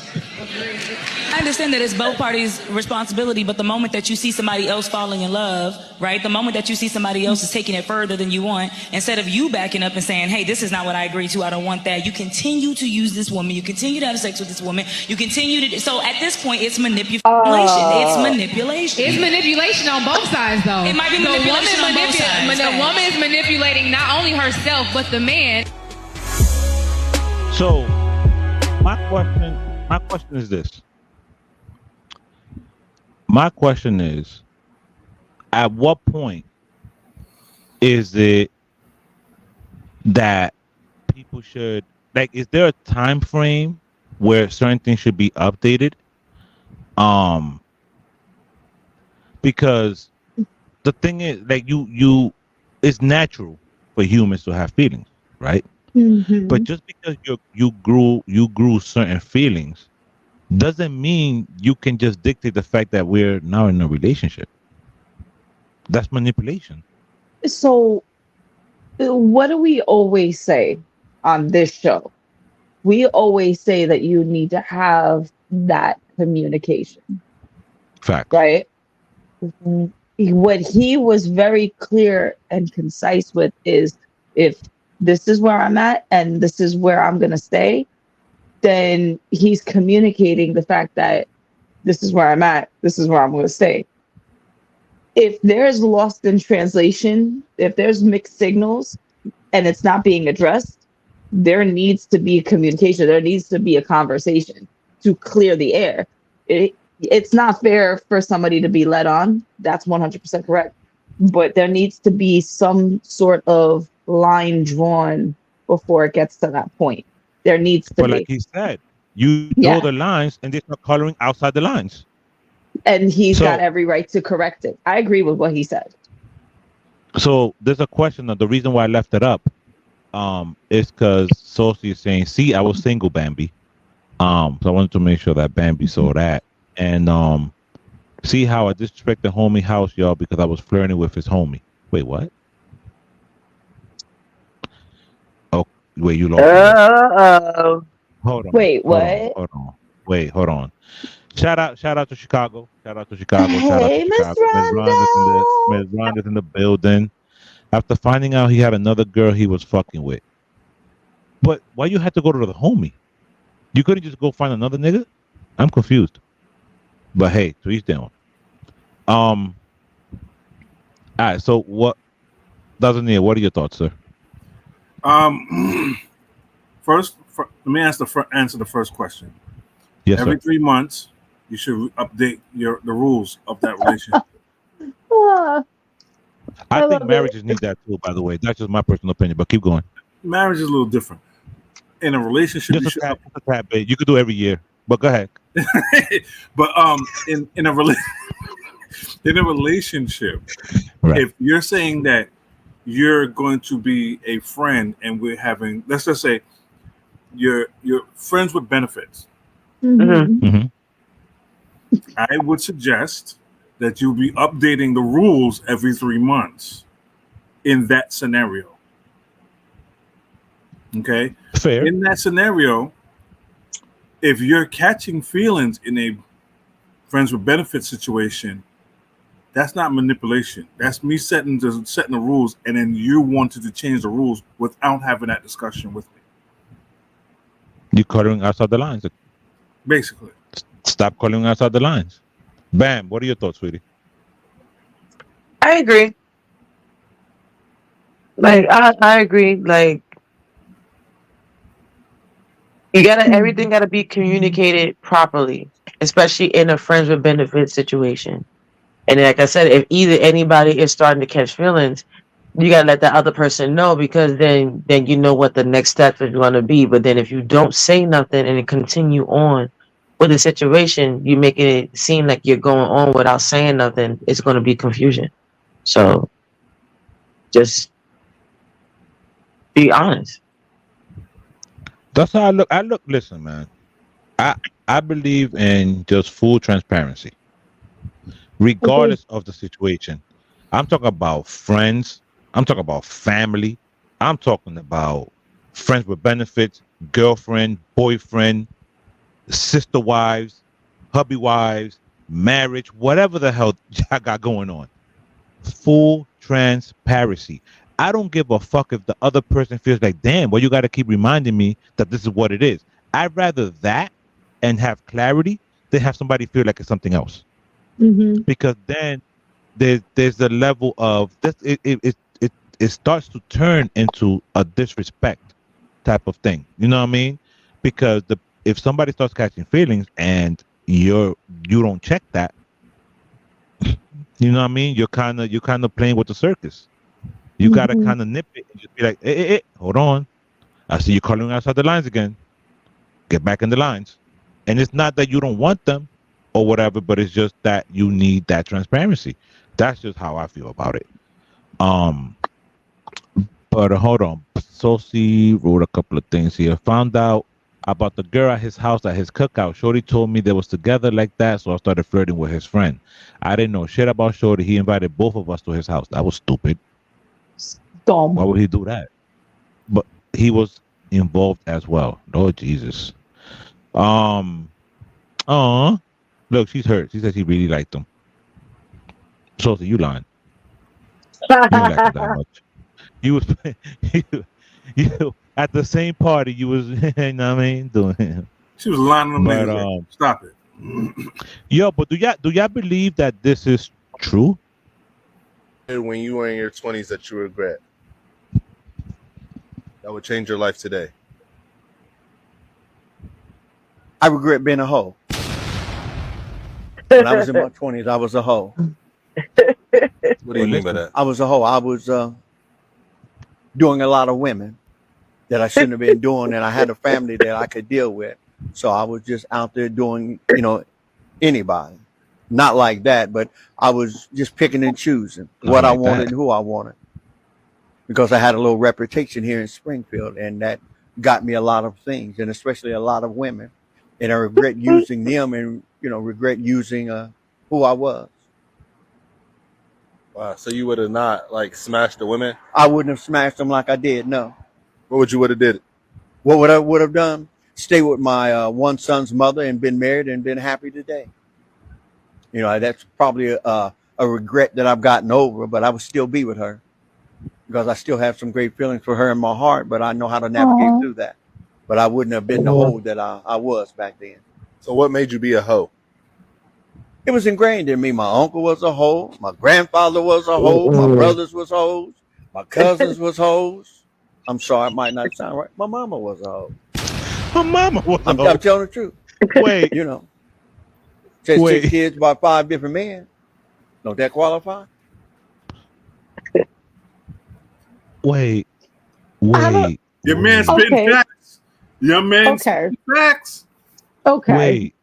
I understand that it's both parties' responsibility, but the moment that you see somebody else falling in love, right? The moment that you see somebody else is taking it further than you want, instead of you backing up and saying, hey, this is not what I agreed to, I don't want that, you continue to use this woman, you continue to have sex with this woman, you continue to, so at this point, it's manipulation. It's manipulation. It's manipulation on both sides, though. It might be manipulation on both sides. The woman is manipulating not only herself, but the man. So, my question is this. My question is, at what point is it that people should, like, is there a time frame where certain things should be updated? Because the thing is, like, it's natural for humans to have feelings, right? Mm-hmm. But just because you grew certain feelings doesn't mean you can just dictate the fact that we're now in a relationship. That's manipulation. So what do we always say on this show? We always say that you need to have that communication. Fact. Right? What he was very clear and concise with is, if this is where I'm at and this is where I'm going to stay, then he's communicating the fact that this is where I'm at, this is where I'm going to stay. If there's lost in translation, if there's mixed signals and it's not being addressed, there needs to be communication. There needs to be a conversation to clear the air. It's not fair for somebody to be led on. That's 100% correct. But there needs to be some sort of line drawn before it gets to that point. There needs to But be. like he said, you Yeah. draw the lines and they start coloring outside the lines. And he's So- got every right to correct it. I agree with what he said. So there's a question of the reason why I left it up. Is because Sophie is saying, "See, I was single, Bambi." So I wanted to make sure that Bambi saw that, and see how I disrespect the homie house, y'all, because I was flirting with his homie. Wait, what? Oh, wait, you lost. Uh-oh. Hold on. Wait, hold what? on, hold on. Wait, hold on. Shout out to Chicago. Shout out to Chicago. Hey, Miss Miss Rhonda's in the building. After finding out he had another girl he was fucking with. But why you had to go to the homie? You couldn't just go find another nigga? I'm confused. But hey, to each their own. All right, so what are your thoughts, sir? First, let me answer the first question. Yes, Every sir. 3 months, you should update the rules of that relationship. I think love marriages need that too, by the way. That's just my personal opinion, but keep going. Marriage is a little different. In a relationship, you Just should a tad bit. You could do every year, but go ahead. but in a relationship, Right. if you're saying that you're going to be a friend and we're having, let's just say you're friends with benefits, Mm-hmm. I would suggest that you be updating the rules every 3 months in that scenario. Okay? Fair. In that scenario, if you're catching feelings in a friends with benefits situation, that's not manipulation. That's me setting the rules, and then you wanted to change the rules without having that discussion with me. You're coloring outside the lines. Basically. Stop coloring outside the lines. Bam. What are your thoughts, sweetie? I agree. Like I agree. Like everything gotta be communicated properly, especially in a friends with benefits situation. And like I said, if either anybody is starting to catch feelings, you gotta let the other person know, because then you know what the next step is gonna be. But then if you don't say nothing and continue on with the situation, you making it seem like you're going on without saying nothing, it's gonna be confusion. So just be honest. That's how I look. Listen, man. I believe in just full transparency, regardless of the situation. I'm talking about friends. I'm talking about family. I'm talking about friends with benefits, girlfriend, boyfriend, sister wives, hubby wives, marriage, whatever the hell I got going on. Full transparency. I don't give a fuck if the other person feels like, damn, well, you got to keep reminding me that this is what it is. I'd rather that and have clarity than have somebody feel like it's something else. Mm-hmm. Because then there's a level of this. It starts to turn into a disrespect type of thing. You know what I mean? Because if somebody starts catching feelings and you don't check that, you know what I mean? You're kind of playing with the circus. You gotta kind of nip it and just be like, hey, hold on. I see you calling outside the lines again. Get back in the lines. And it's not that you don't want them or whatever, but it's just that you need that transparency. That's just how I feel about it. But hold on. Sophie wrote a couple of things here. Found out about the girl at his house at his cookout. Shorty told me they was together like that, so I started flirting with his friend. I didn't know shit about Shorty. He invited both of us to his house. That was stupid. Dumb. Why would he do that? But he was involved as well. Lord Jesus. Look, she's hurt. She said she really liked him. Sophie, you lying. You didn't like him that much. You was you at the same party. You was, you know what I mean, doing. She was lining them But niggas up. Stop it. Yo, but do y'all believe that this is true? When you were in your 20s that you regret, that would change your life today? I regret being a hoe. When I was in my 20s, I was a hoe. What do you mean by that? I was a hoe. I was doing a lot of women. that I shouldn't have been doing, and I had a family that I could deal with. So I was just out there doing, anybody. Not like that, but I was just picking and choosing what I wanted and who I wanted. Because I had a little reputation here in Springfield, and that got me a lot of things, and especially a lot of women. And I regret using them, and regret using who I was. Wow. So you would have not like smashed the women? I wouldn't have smashed them like I did. No. What would you would have did? What would have done? Stay with my one son's mother and been married and been happy today. That's probably a regret that I've gotten over, but I would still be with her because I still have some great feelings for her in my heart, but I know how to navigate through that. But I wouldn't have been the hoe that I was back then. So what made you be a hoe? It was ingrained in me. My uncle was a hoe. My grandfather was a hoe. My brothers was hoes. My cousins was hoes. I'm sorry, it might not sound right. My mama was a hoe. Her mama was a hoe. I'm telling the truth. Wait. Said 6 kids by 5 different men. Don't that qualify? Wait. Your man spitting facts. Your man spitting facts. Okay. Wait.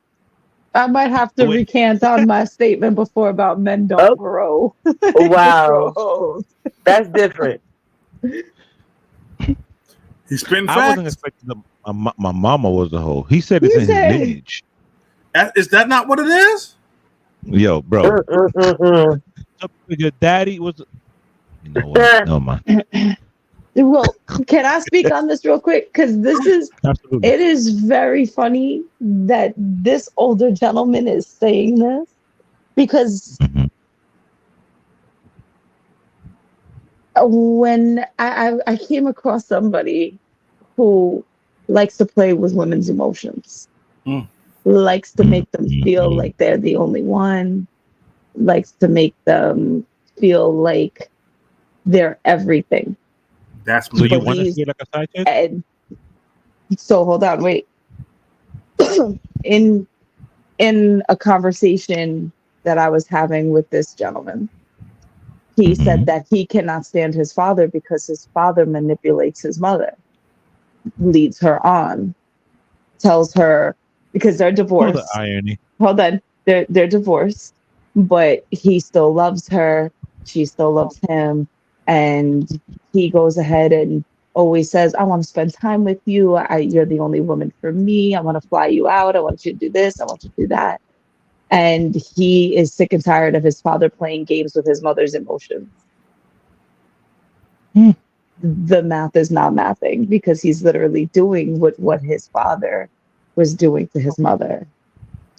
I might have to recant on my statement before about men don't grow. Wow. That's different. He's spitting facts. I wasn't expecting my mama was a hoe. He said it's in his lineage. Is that not what it is? Yo, bro. Your daddy was. You know what? No mind. Well, can I speak on this real quick? Because it is very funny that this older gentleman is saying this because when I came across somebody who likes to play with women's emotions, likes to make them feel like they're the only one, likes to make them feel like they're everything. That's so you want to see like a side chick? And so hold on, wait. in a conversation that I was having with this gentleman, he said that he cannot stand his father because his father manipulates his mother, leads her on, tells her because they're divorced. The irony. Hold on, they're divorced, but he still loves her. She still loves him. And he goes ahead and always says, I want to spend time with you. You're the only woman for me. I want to fly you out. I want you to do this. I want you to do that. And he is sick and tired of his father playing games with his mother's emotions. The math is not mathing because he's literally doing what his father was doing to his mother.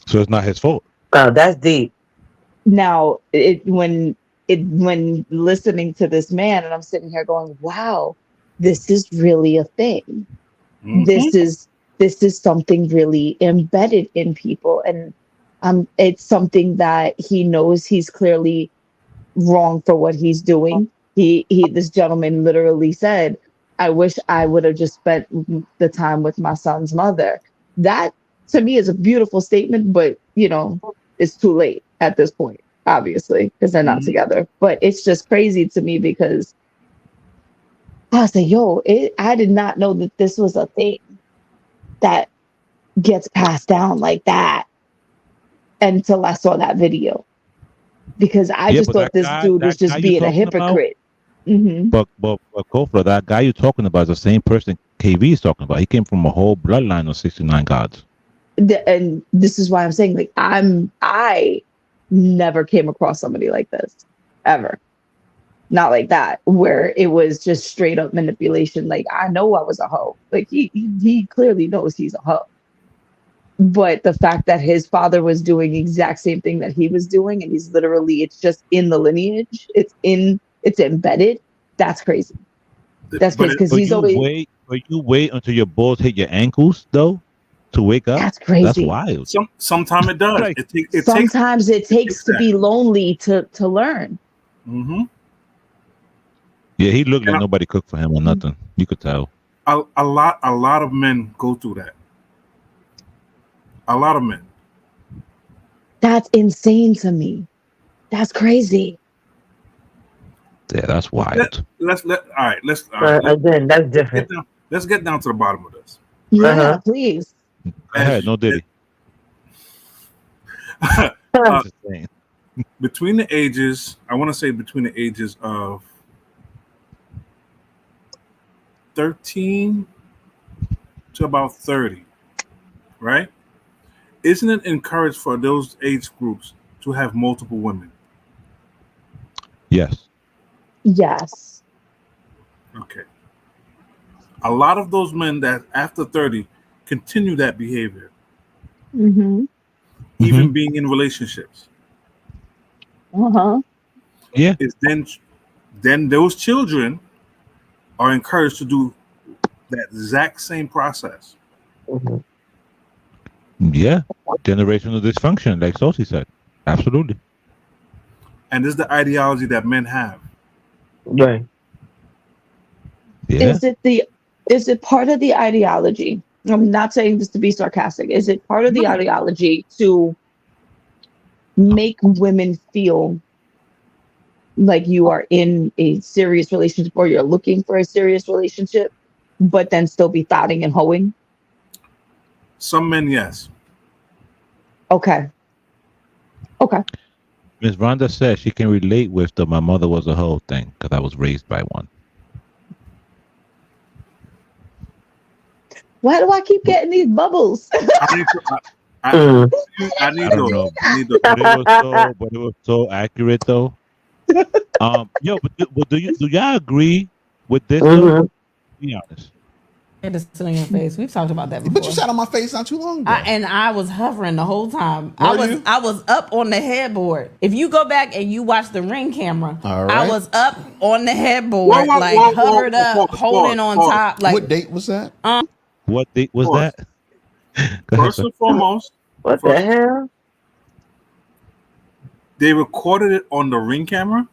So it's not his fault. Oh, that's deep. Now, when listening to this man, and I'm sitting here going, wow, this is really a thing. This is something really embedded in people. And it's something that he knows he's clearly wrong for what he's doing. This gentleman literally said, I wish I would have just spent the time with my son's mother. That to me is a beautiful statement, but it's too late at this point. Obviously, because they're not together. But it's just crazy to me because I was like, I did not know that this was a thing that gets passed down like that until I saw that video. Because I just thought this dude was just being a hypocrite. But Kofra, that guy you're talking about is the same person KV is talking about. He came from a whole bloodline of 69 gods. And this is why I'm saying, like, I never came across somebody like this ever. Not like that, where it was just straight up manipulation. Like, I know I was a hoe. Like, he clearly knows he's a hoe. But the fact that his father was doing the exact same thing that he was doing, and he's literally, it's just in the lineage, it's embedded. That's crazy. That's crazy because he's always. But you wait until your balls hit your ankles though to wake up. That's crazy. That's wild. Sometimes it does. Sometimes it takes to be lonely to learn. Yeah, he looked like nobody cooked for him or nothing. You could tell. A lot of men go through that. A lot of men. That's insane to me. That's crazy. Yeah, that's wild. Let's again, that's different. let's get down to the bottom of this. Yeah, please. Go ahead, no Diddy. Between the ages, I want to say between the ages of 13 to about 30, right? Isn't it encouraged for those age groups to have multiple women? Yes. Yes. Okay. A lot of those men that after 30 continue that behavior, even being in relationships. Yeah. Is then those children are encouraged to do that exact same process. Yeah. Generational dysfunction, like Sophie said. Absolutely. And this is the ideology that men have. Right. Yeah. Is it part of the ideology? I'm not saying this to be sarcastic. Is it part of the ideology to make women feel like you are in a serious relationship or you're looking for a serious relationship, but then still be thotting and hoeing? Some men, yes. Okay. Miss Rhonda says she can relate with the "my mother was a hoe" thing because I was raised by one. Why do I keep getting these bubbles? I need don't know. But it was so accurate though. Yo, but do y'all agree with this though? Be honest. To sit on your face. We've talked about that before. But you sat on my face not too long ago. And I was hovering the whole time. I was up on the headboard. If you go back and you watch the Ring camera, I was up on the headboard, hovered up, holding on top. Like, what date was that? What date was that? First and foremost, what the hell? They recorded it on the Ring camera.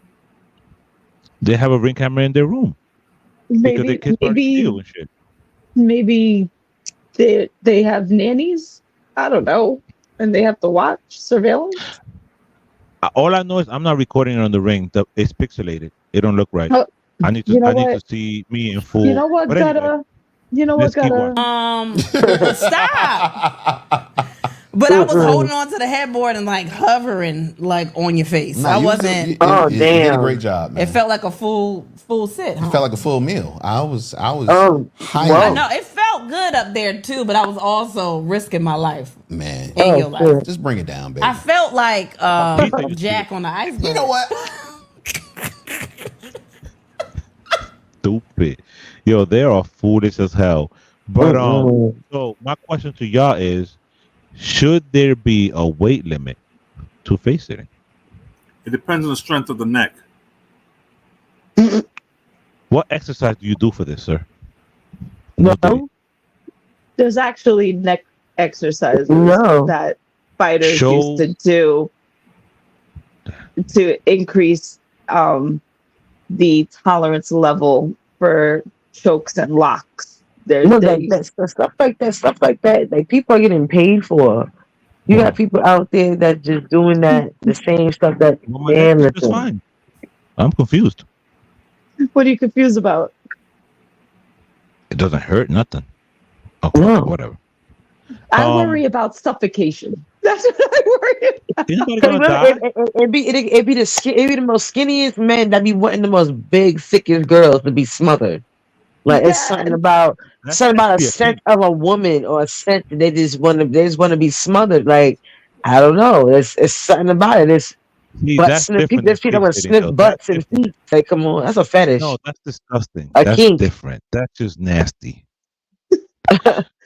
They have a Ring camera in their room. Because their kids are stealing shit. Maybe they have nannies. I don't know, and they have to watch surveillance. All I know is I'm not recording it on the Ring. It's pixelated. It don't look right. I need to see me in full. You know what, Gutta? Stop. But I was holding on to the headboard and like hovering like on your face. No, I you wasn't. You did a great job, man. It felt like a full sit. It felt like a full meal. I was high. I know it felt good up there too, but I was also risking my life. Man, in your life. Just bring it down, baby. I felt like Jack on the iceberg. You know what? Stupid. Yo, they are foolish as hell. But so my question to y'all is, should there be a weight limit to face sitting? It depends on the strength of the neck. What exercise do you do for this, sir? No. There's actually neck exercises that fighters used to do to increase the tolerance level for chokes and locks. There's stuff like that. Like people are getting paid for. You got people out there that just doing that, the same stuff that It's fine. I'm confused. What are you confused about? It doesn't hurt nothing. Okay, whatever. I worry about suffocation. That's what I worry about. Anybody gonna die? It'd be the most skinniest men that be wanting the most big, thickest girls to be smothered. Like it's something about a scent of a woman or a scent that they just want to be smothered. Like I don't know. It's something about it. It's butt sniff. People that want to sniff butts and feet. Like come on, that's a fetish. No, that's disgusting. That's different. That's just nasty.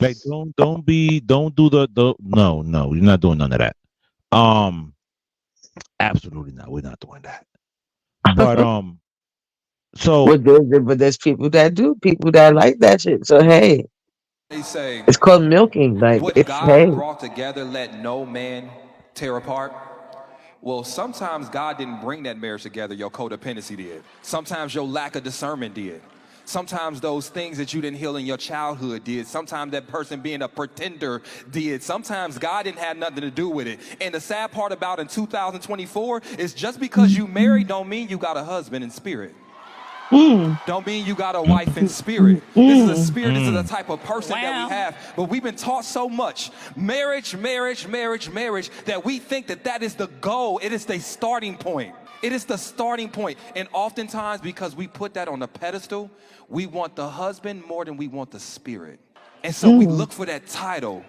Like don't do the no, you're not doing none of that. Absolutely not. We're not doing that. But so but there's people that do, people that like that shit. So hey, they say it's called milking. Like what it's God brought together, let no man tear apart. Well, sometimes God didn't bring that marriage together. Your codependency did. Sometimes your lack of discernment did. Sometimes those things that you didn't heal in your childhood did. Sometimes that person being a pretender did. Sometimes God didn't have nothing to do with it. And the sad part about in 2024 is just because you married don't mean you got a husband in spirit. Don't mean you got a wife in spirit. This is a spirit. This is the type of person that we have. But we've been taught so much marriage, that we think that is the goal. It is the starting point. It is the starting point. And oftentimes, because we put that on a pedestal, we want the husband more than we want the spirit. And so we look for that title.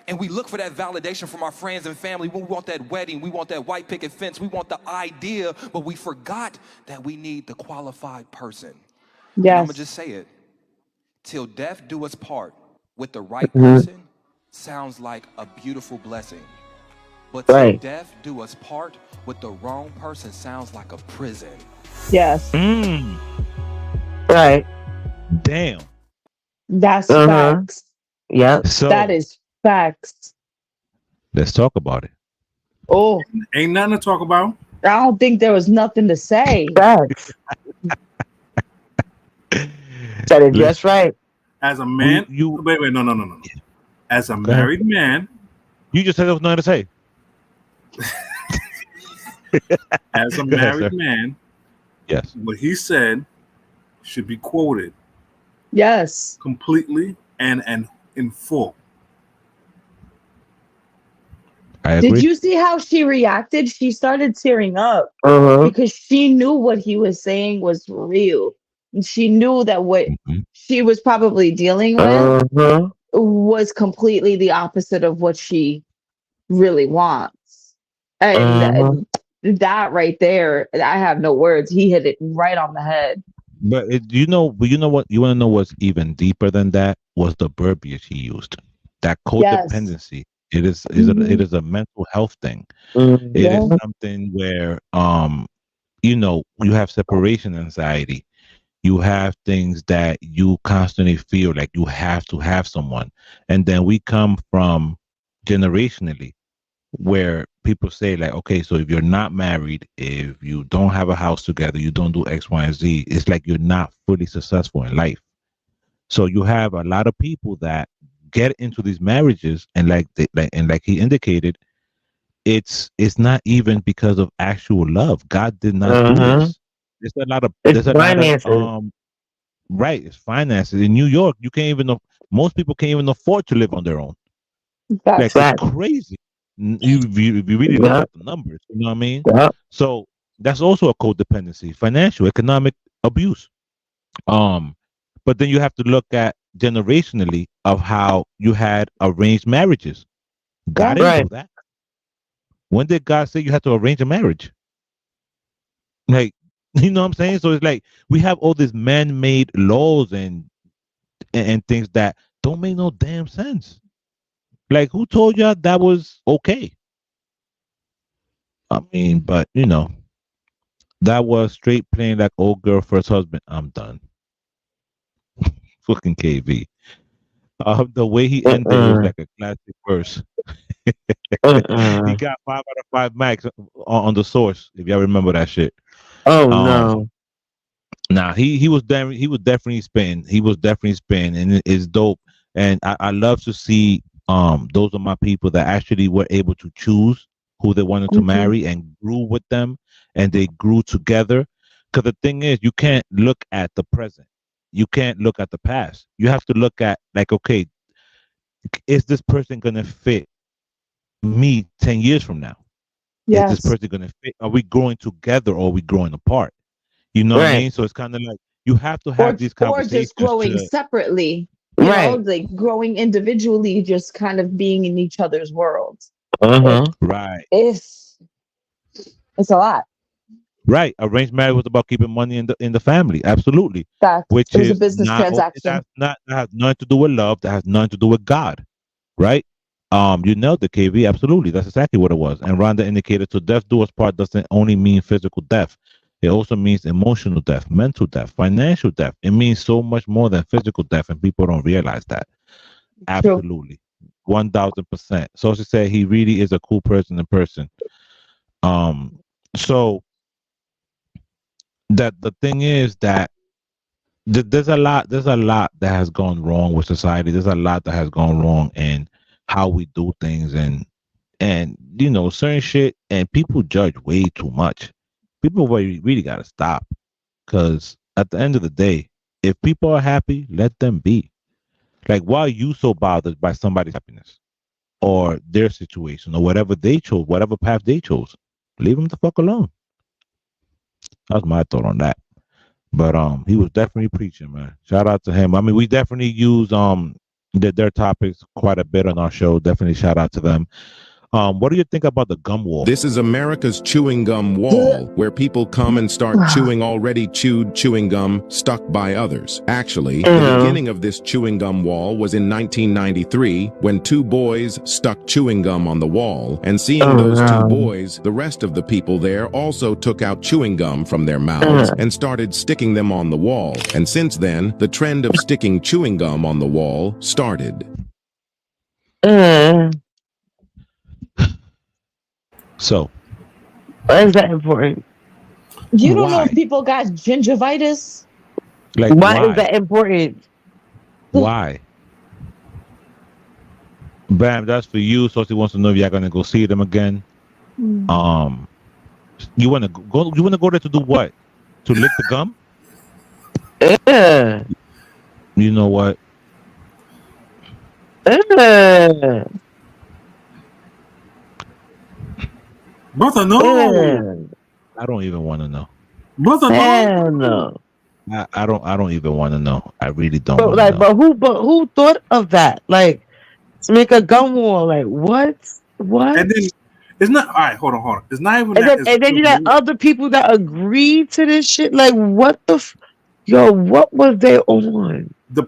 And we look for that validation from our friends and family. We want that wedding. We want that white picket fence. We want the idea. But we forgot that we need the qualified person. Yes. And I'm going to just say it. Till death do us part with the right person sounds like a beautiful blessing. But till death do us part with the wrong person sounds like a prison. Yes. Right. Damn. That's facts. Yeah. So that is facts. Let's talk about it. Oh, ain't nothing to talk about. I don't think there was nothing to say. Facts. Said it just right. As a man, wait, no. As a married man, you just said there was nothing to say. As a married man, yes, what he said should be quoted. Yes, completely and in full. I agree. Did you see how she reacted? She started tearing up because she knew what he was saying was real. And she knew that what she was probably dealing with was completely the opposite of what she really wants. And that right there, I have no words. He hit it right on the head. But you know what? You want to know what's even deeper than that? Was the verbiage he used. That codependency. It is a mental health thing. It is something where you have separation anxiety. You have things that you constantly feel like you have to have someone. And then we come from generationally where people say like, okay, so if you're not married, if you don't have a house together, you don't do X, Y, and Z, it's like you're not fully successful in life. So you have a lot of people that get into these marriages and like he indicated, it's not even because of actual love. God did not do this. There's a lot of right. It's finances. In New York, you can't even most people can't even afford to live on their own. That's it's crazy. If you really look at the numbers, you know what I mean? So that's also a codependency, financial, economic abuse. But then you have to look at generationally of how you had arranged marriages. God didn't do that. When did God say you had to arrange a marriage? Like, you know what I'm saying? So it's like we have all these man-made laws and things that don't make no damn sense. Like, who told you that was okay? I mean, but that was straight playing like old girl first husband. I'm done. Fucking KV. The way he ended was like a classic verse. He got 5 out of 5 max on the source. If y'all remember that shit. Oh no. Nah, he was definitely spinning. He was definitely spinning, and it's dope. And I love to see those are my people that actually were able to choose who they wanted to marry and grew with them, and they grew together. Because the thing is, you can't look at the present. You can't look at the past. You have to look at like, okay, is this person gonna fit me 10 years from now? Is this person gonna fit? Are we growing together or are we growing apart? You know what I mean? So it's kind of like you have to have these conversations. Or just growing separately. You know, like growing individually, just kind of being in each other's worlds. Right. It's a lot. Right. Arranged marriage was about keeping money in the family. Absolutely. Which is a business transaction. That has nothing to do with love. That has nothing to do with God. Right. You nailed the KV. Absolutely. That's exactly what it was. And Rhonda indicated, so death do us part doesn't only mean physical death. It also means emotional death, mental death, financial death. It means so much more than physical death, and people don't realize that. Absolutely. 1000%. So she said he really is a cool person in person. So that the thing is that there's a lot that has gone wrong with society. There's a lot that has gone wrong in how we do things and certain shit, and people judge way too much. People really gotta stop, because at the end of the day, if people are happy, let them be. Like, why are you so bothered by somebody's happiness or their situation or whatever they chose, whatever path they chose? Leave them the fuck alone. That's my thought on that. But he was definitely preaching, man. Shout out to him. I mean, we definitely use their topics quite a bit on our show. Definitely shout out to them. What do you think about the gum wall? This is America's chewing gum wall, where people come and start chewing already chewed chewing gum stuck by others. Actually, the beginning of this chewing gum wall was in 1993 when two boys stuck chewing gum on the wall, and seeing those two boys, the rest of the people there also took out chewing gum from their mouths and started sticking them on the wall. And since then, the trend of sticking chewing gum on the wall started. So, why is that important? You don't know if people got gingivitis. Like, why is that important? Why? Bam, that's for you. Sophie wants to know if you're gonna go see them again. You wanna go? You wanna go there to do what? To lick the gum? Yeah. You know what? Brother, no. I don't even want to know. Brother, no. I don't even want to know. I really don't. But like, but who thought of that? Like, to make a gum wall? Like, what? What? And then it's not. All right, hold on. It's not even. And then you got other people that agreed to this shit. Like, what the? Yo, what was they on? I'm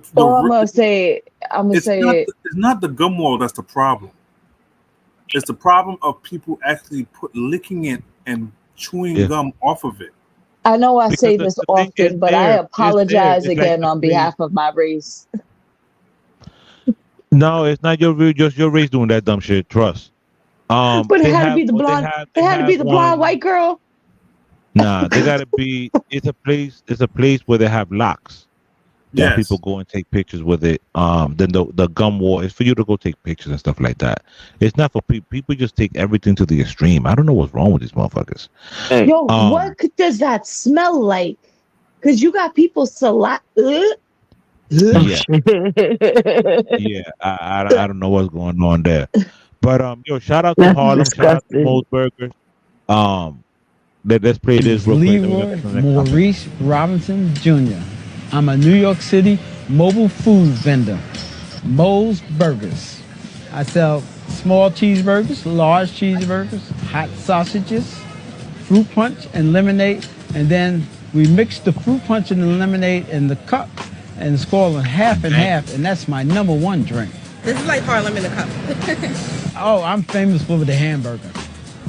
gonna say. It's not the gum wall that's the problem. It's the problem of people actually licking it and chewing gum off of it. I know I say this often, but I apologize again on behalf of my race. No, it's not just your race doing that dumb shit. Trust. But it had to be the blonde. It had to be the blonde white girl. Nah, they gotta be. It's a place where they have locks. Yeah, people go and take pictures with it. Then the gum wall is for you to go take pictures and stuff like that. It's not for people. People just take everything to the extreme. I don't know what's wrong with these motherfuckers. Yo, what does that smell like? Because you got people Yeah, I don't know what's going on there. But yo, shout out to Harlem, shout out to Moe's Burgers. Let's play this real quick. Leroy Maurice Robinson Jr. I'm a New York City mobile food vendor. Moe's Burgers. I sell small cheeseburgers, large cheeseburgers, hot sausages, fruit punch and lemonade, and then we mix the fruit punch and the lemonade in the cup and it's called half and half, and that's my #1 drink. This is like Harlem in a cup. Oh, I'm famous for the hamburger.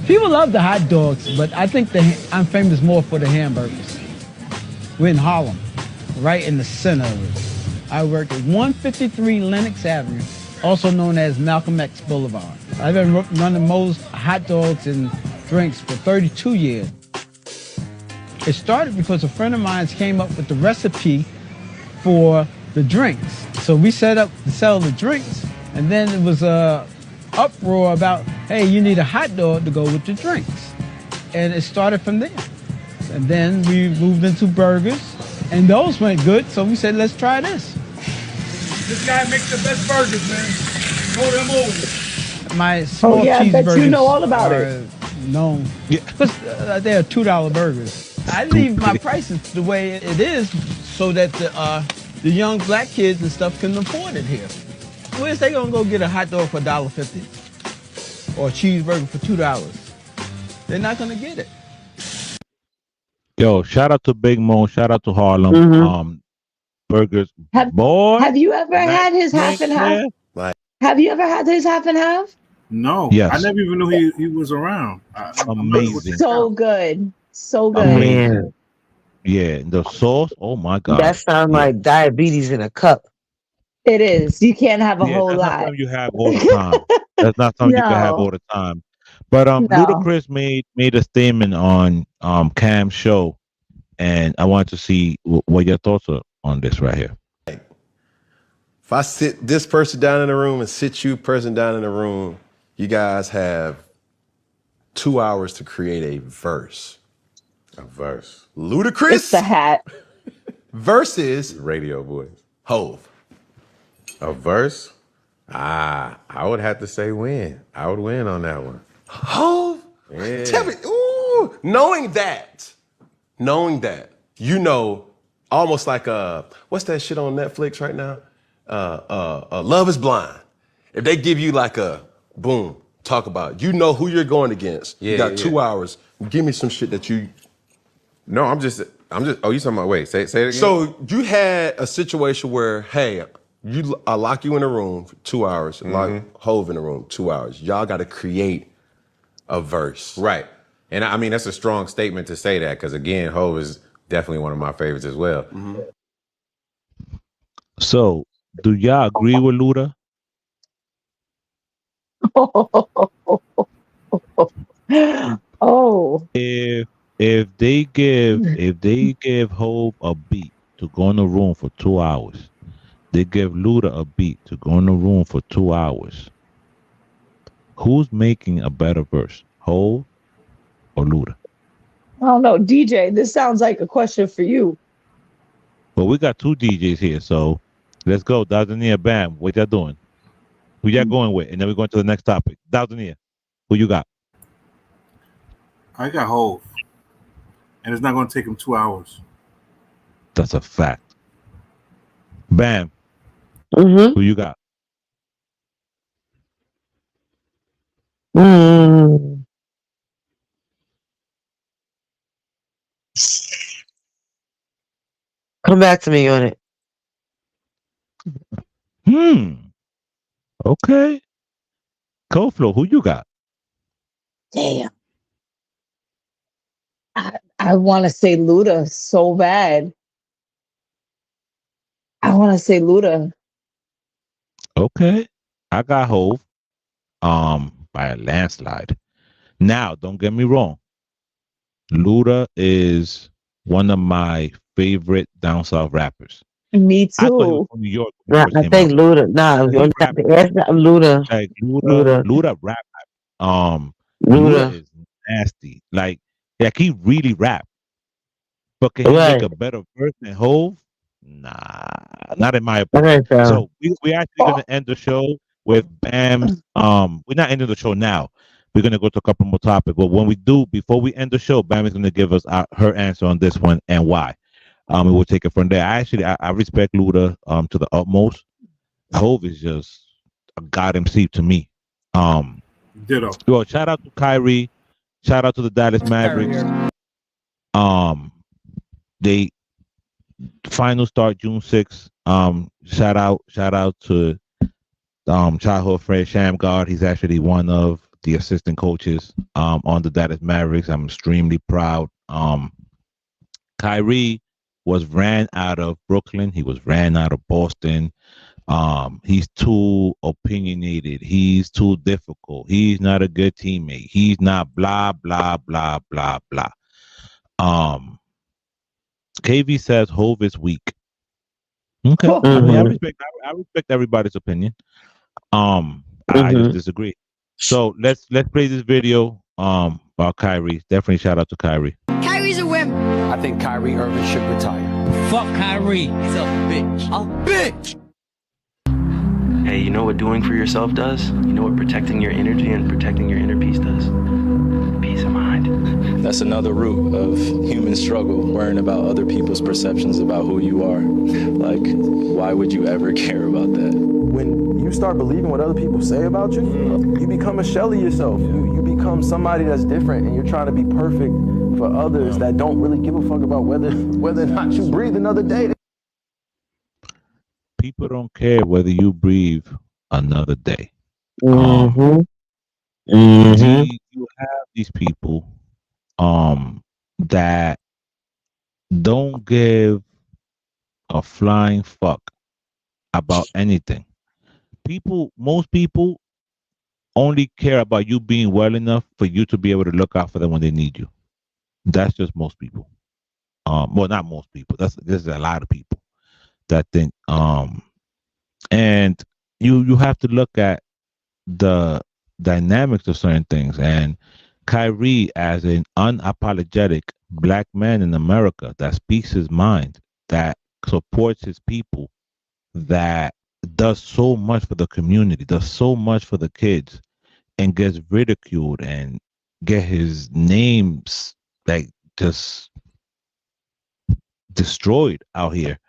People love the hot dogs, but I think I'm famous more for the hamburgers. We're in Harlem, right in the center of it. I work at 153 Lenox Avenue, also known as Malcolm X Boulevard. I've been running Moe's hot dogs and drinks for 32 years. It started because a friend of mine came up with the recipe for the drinks. So we set up to sell the drinks, and then it was a uproar about, hey, you need a hot dog to go with the drinks. And it started from there. And then we moved into burgers, and those went good, so we said, let's try this. This guy makes the best burgers, man. Go them over. My small cheeseburgers. I bet you know all about it. Known. Because they're $2 burgers. I leave my prices the way it is so that the young black kids and stuff can afford it here. Where's they gonna go get a hot dog for $1.50 or a cheeseburger for $2? They're not gonna get it. Yo, shout out to Big Mo, shout out to Harlem. Burgers. Have you ever had his half and half? Have you ever had his half and half? No. Yes. I never even knew he was around. Amazing. So good. So good. Amazing. Yeah, the sauce. Oh my God. That sounds like diabetes in a cup. It is. You can't have a whole that's lot. Not something you have all the time. That's not something you can have all the time. But Ludacris made a statement on Cam's show, and I wanted to see what your thoughts are on this right here. If I sit this person down in the room and sit you person down in the room, you guys have 2 hours to create a verse. A verse. Ludacris. It's the hat. versus Radio voice. Hove. A verse? I would have to say win. I would win on that one. Hove? Yeah. Tell me, ooh, knowing that, you know, almost like what's that shit on Netflix right now? Love is Blind. If they give you like a boom, talk about it. You know who you're going against. You got 2 hours. Give me some shit that you. No, I'm just. Oh, you talking about? Wait, say it again. So you had a situation where, hey, I lock you in a room for 2 hours, lock Hove in a room 2 hours. Y'all got to create a verse, right? And I mean that's a strong statement to say that because again, Hove is definitely one of my favorites as well. So, do y'all agree with Luda? Oh. If they give Hove a beat to go in the room for 2 hours, they give Luda a beat to go in the room for 2 hours. Who's making a better verse, Hove or Luda? I don't know, DJ. This sounds like a question for you. Well, we got two DJs here, so let's go. Dazania, Bam, what y'all doing? Who y'all going with? And then we're going to the next topic. Dazania, who you got? I got Hove. And it's not going to take him 2 hours. That's a fact. Bam. Who you got? Come back to me on it. Okay. Koflo, who you got? Damn. I want to say Luda so bad. I want to say Luda. Okay. I got Hove by a landslide. Now, don't get me wrong. Luda is one of my favorite down south rappers. Me too. I thought he was from New York. Nah, I think Luda. Nah, Luda. Like Luda rap. Luda is nasty. Like he really rap. But can he make a better verse than Hove? Nah, not in my opinion. So we actually gonna end the show with Bam's. We're not ending the show now. We're gonna go to a couple more topics. But when we do, before we end the show, Bam is gonna give us her answer on this one and why. We will take it from there. I respect Luda to the utmost. Hove is just a god MC to me. Ditto. Well, shout out to Kyrie. Shout out to the Dallas Mavericks. They final start June 6th. Shout out to childhood friend Shamgard. He's actually one of the assistant coaches on the Dallas Mavericks. I'm extremely proud. Kyrie was ran out of Brooklyn. He was ran out of Boston. He's too opinionated. He's too difficult. He's not a good teammate. He's not blah blah blah blah blah. KV says Hove is weak. Okay. I mean, I respect everybody's opinion. I just disagree. So let's play this video about Kyrie. Definitely shout out to Kyrie. Kyrie's a whip. I think Kyrie Irving should retire. Fuck Kyrie. He's a bitch. A bitch! Hey, you know what doing for yourself does? You know what protecting your energy and protecting your inner peace does? Peace of mind. That's another root of human struggle, worrying about other people's perceptions about who you are. Like, why would you ever care about that? When you start believing what other people say about you, you become a shell of yourself. You become somebody that's different, and you're trying to be perfect for others that don't really give a fuck about whether or not you breathe another day. People don't care whether you breathe another day. You have these people that don't give a flying fuck about anything. Most people only care about you being well enough for you to be able to look out for them when they need you. That's just most people. Well, not most people. There's a lot of people that think. And you have to look at the dynamics of certain things. And Kyrie, as an unapologetic black man in America that speaks his mind, that supports his people, that does so much for the community, does so much for the kids, and gets ridiculed and get his names like just destroyed out here.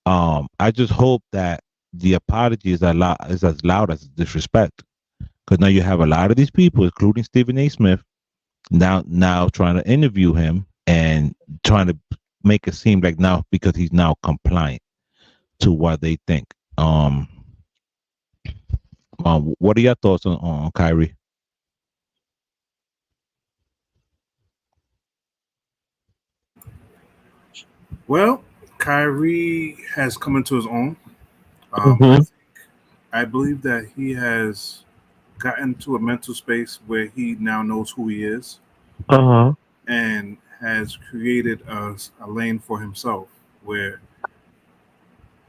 I just hope that the apology is as loud as disrespect, because now you have a lot of these people, including Stephen A. Smith, now trying to interview him and trying to make it seem like now because he's now compliant to what they think. What are your thoughts on Kyrie? Well, Kyrie has come into his own. Mhm. I believe that he has gotten to a mental space where he now knows who he is Uh-huh. and has created a lane for himself where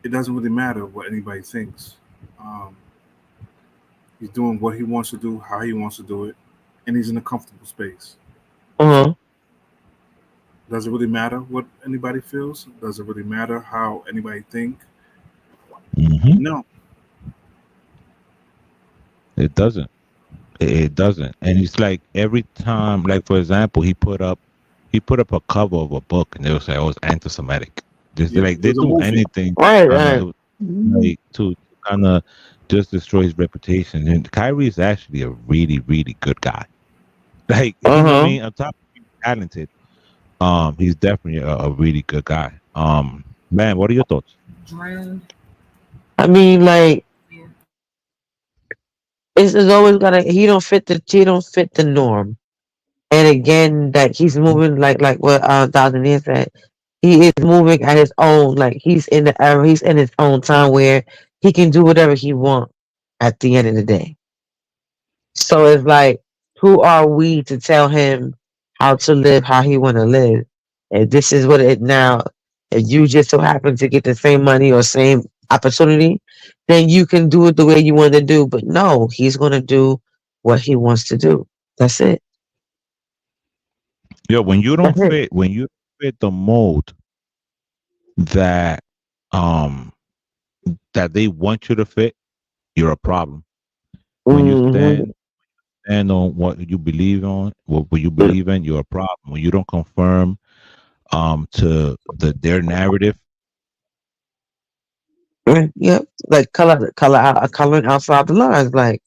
it doesn't really matter what anybody thinks. Um, he's doing what he wants to do, how he wants to do it, and he's in a comfortable space. Uh-huh. Does it really matter what anybody feels? Does it really matter how anybody think? No. It doesn't. It doesn't. And it's like every time, like for example, he put up a cover of a book and they would say, "Oh, it's anti-Semitic." Just like they do anything, Right, like to kind of just destroy his reputation. And Kyrie is actually a really, really good guy. Like you know what I mean? On top of being talented, he's definitely a really good guy. Man, what are your thoughts? I mean, like, it's always gonna. He don't fit the norm. And again, that he's moving like what Dr. Neal said. He is moving at his own. Like he's in the era. He's in his own time where he can do whatever he wants. At the end of the day, so it's like, who are we to tell him how to live, how he want to live? And this is what it now. If you just so happen to get the same money or same opportunity, then you can do it the way you want to do. But no, he's going to do what he wants to do. That's it. Yo, when you fit the mold that that they want you to fit, you're a problem. When you stand on what you believe on, what you believe in, you're a problem. When you don't conform to their narrative. Yep, like coloring outside the lines. Like,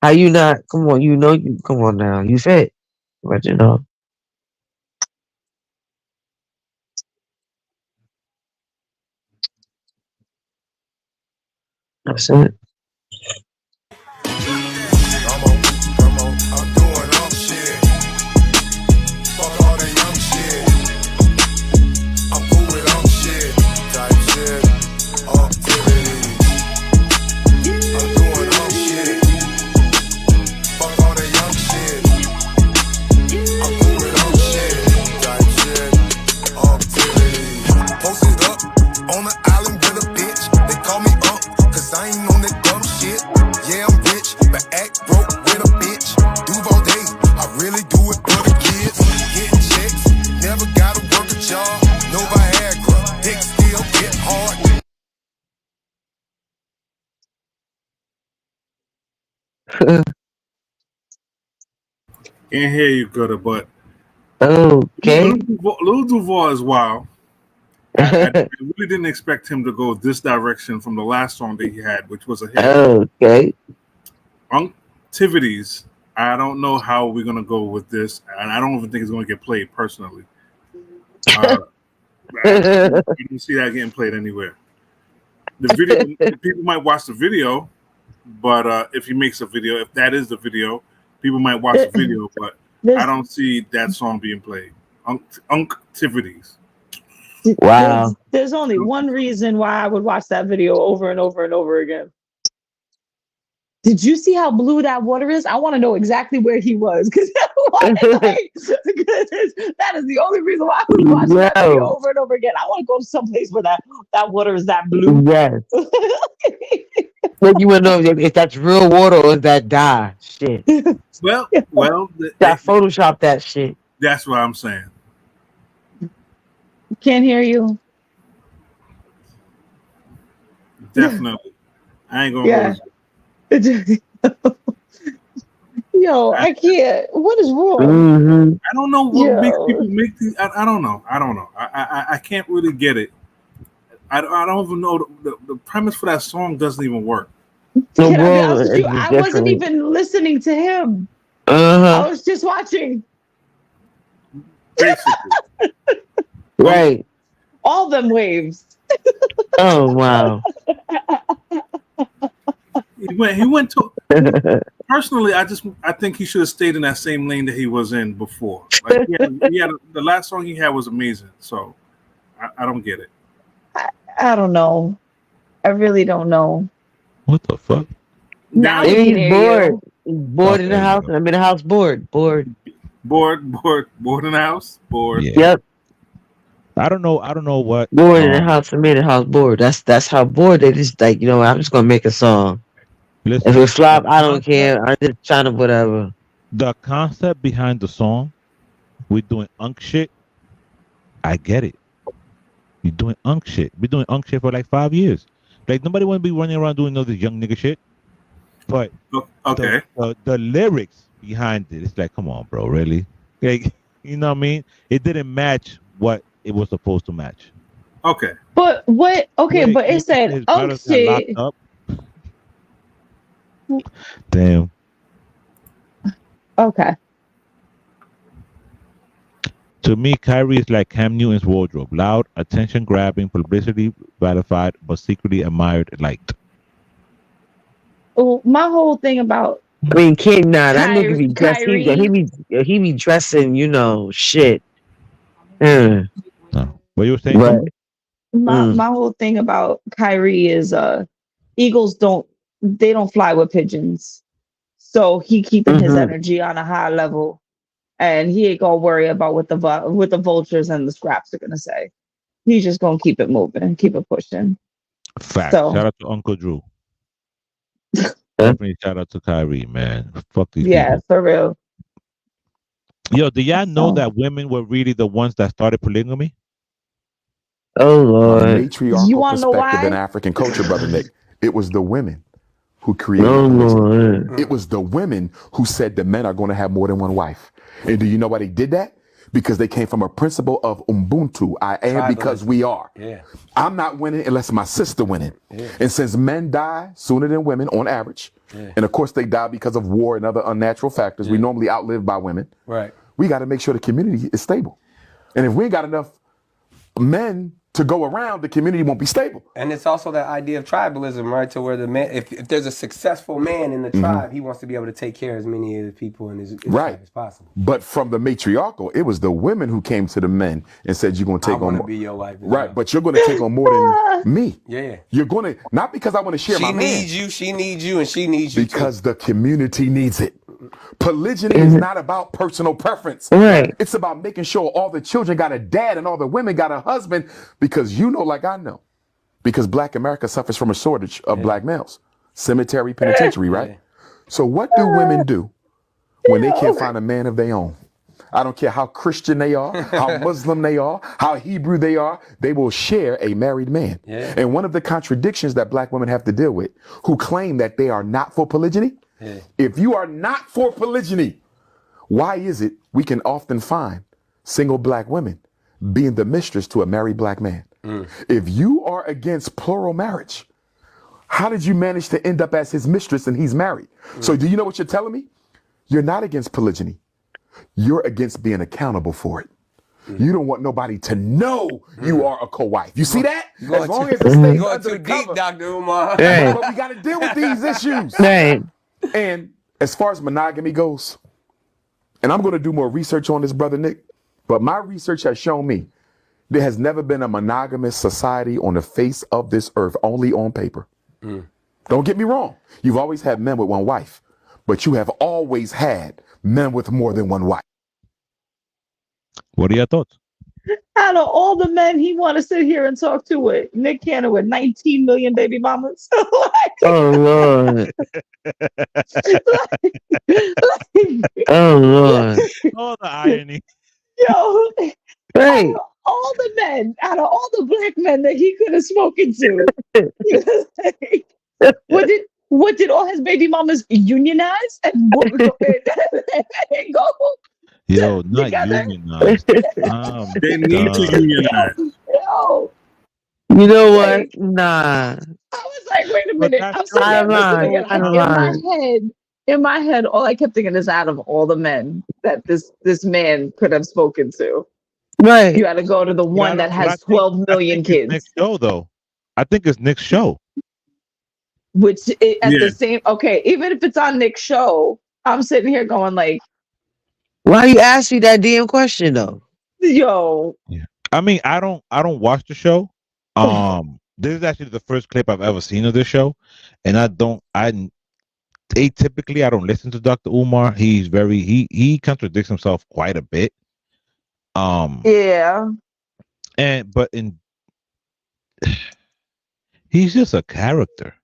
how you not? Come on, you come on now. You fit, but you know. That's it. I'm doing all shit. Fuck all that young shit. I'm cool with all shit. Type shit. Activity. I'm doing all shit. Fuck all that young shit. I'm cool with all shit. Type shit. Activity. Posted up on the island with a bitch. They call me up, cause I ain't on that dumb shit. Yeah, I'm rich, but act broke with a bitch. Duval day, I really do it for the kids. Getting checks, never gotta work a job. No Viagra, dick still get hard. Can't hear you, Gutter, but okay. Lil Duval is wild. I really didn't expect him to go this direction from the last song that he had, which was a hit. Okay. Activities. I don't know how we're gonna go with this, and I don't even think it's gonna get played personally. I don't see that getting played anywhere. The video, people might watch the video, but if he makes a video, if that is the video, people might watch the video, but I don't see that song being played. Activities. Wow. There's only one reason why I would watch that video over and over and over again. Did you see how blue that water is? I want to know exactly where he was, because that is the only reason why I would watch that video over and over again. I want to go to some place where that water is that blue. Yes. Like you want to know if that's real water or is that dye shit. Well, that Photoshop that shit. That's what I'm saying. Can't hear you. Definitely. I ain't gonna Yeah. lose. Yo, I can't. What is wrong? Mm-hmm. I don't know what makes Yo. people make these. I don't know. I can't really get it. I don't even know the premise for that song doesn't even work. The Can I be honest world with you? is I wasn't different. even listening to him. I Uh-huh. was just watching. Basically. Right. All them waves. Oh wow. He went to personally, I think he should have stayed in that same lane that he was in before. Like he had the last song he had was amazing. So I don't get it. I don't know. I really don't know. What the fuck? Now we Maybe can he's hear bored. you. He's bored in the Okay, house. yeah. I'm in the house bored. Bored. Bored in the house. Bored. Yeah. Yep. I don't know what. Bored in the house. I'm in the house bored. That's how bored they just like, I'm just gonna make a song. Listen, If it flop, the I don't concept- care. I'm just trying to whatever. The concept behind the song, we're doing unk shit. I get it. You're doing unk shit. We're doing unk shit for like 5 years. Like nobody want to be running around doing all this young nigga shit. But okay, the lyrics behind it, it's like, come on, bro, really? Like, you know what I mean? It didn't match what it was supposed to match. okay. But what? Okay, Like, but it his said, oh brothers got locked shit. up. Damn. Okay. To me, Kyrie is like Cam Newton's wardrobe. Loud, attention-grabbing, publicity gratified, but secretly admired, liked. Well, my whole thing about I mean, King, nah, that nigga be dressed. Kyrie. He be dressing, shit. No. What you were saying? But my whole thing about Kyrie is Eagles don't fly with pigeons. So he keeping his energy on a high level, and he ain't gonna worry about what the vultures and the scraps are gonna say. He's just gonna keep it moving, keep it pushing. Fact. So, Shout out to Uncle Drew. Definitely shout out to Kyrie, man. Fuck these yeah, people. for real. Yo, do y'all know that women were really the ones that started polygamy? Oh From a Lord. matriarchal You wanna know perspective in why? African culture, brother Nick, it was the women who created Oh polygyny. Lord. It was the women who said the men are going to have more than one wife. And do you know why they did that? Because they came from a principle of Ubuntu. I am because we are. Yeah. I'm not winning unless my sister winning. Yeah. And since men die sooner than women on average, and of course they die because of war and other unnatural factors, we normally outlive by women. Right. We got to make sure the community is stable. And if we ain't got enough men to go around, the community won't be stable. And it's also that idea of tribalism, right? To where the man, if there's a successful man in the tribe, he wants to be able to take care of as many of the people in his tribe as possible. But from the matriarchal, it was the women who came to the men and said, you're going to take I on want more. to be your wife. Right, but you're going to take on more than me. Yeah. You're going to, not because I want to share She my man. needs you, she needs you, and she needs you Because the community needs it. Polygyny is not about personal preference. Right. It's about making sure all the children got a dad and all the women got a husband, because like I know, because Black America suffers from a shortage of black males. Cemetery, penitentiary, right? So what do women do when they can't find a man of their own? I don't care how Christian they are, how Muslim they are, how Hebrew they are, they will share a married man. Yeah. And one of the contradictions that black women have to deal with, who claim that they are not for polygyny, if you are not for polygyny, why is it we can often find single black women being the mistress to a married black man? If you are against plural marriage, how did you manage to end up as his mistress and he's married? So do you know what you're telling me? You're not against polygyny. You're against being accountable for it. You don't want nobody to know you are a co-wife. You see that? As long as it stays under the cover. Dr. Umar. But we got to deal with these issues. Right. And as far as monogamy goes, and I'm going to do more research on this, Brother Nick, but my research has shown me there has never been a monogamous society on the face of this earth, only on paper. Don't get me wrong. You've always had men with one wife, but you have always had men with more than one wife. What are your thoughts? Out of all the men he want to sit here and talk to with Nick Cannon with 19 million baby mamas. Oh Lord. Oh Lord. Oh, the irony. Yo. Hey, all the men, out of all the black men that he could have spoken to, he was like, what did all his baby mamas unionize and go Yo, not together? unionized. They need to unionize. Yo, You know what? like, Nah. I was like, wait a But minute. that's I'm sitting there listening, and Out of line. in my head, all I kept thinking is, out of all the men that this man could have spoken to, Right. you got to go to the one that has 12 million kids. Next show though, I think it's Nick's show. Which the same, okay, even if it's on Nick's show, I'm sitting here going like, why you ask me that damn question though? Yo. Yeah. I mean, I don't watch the show. This is actually the first clip I've ever seen of this show, and atypically I don't listen to Dr. Umar. He's he contradicts himself quite a bit. Yeah. But he's just a character.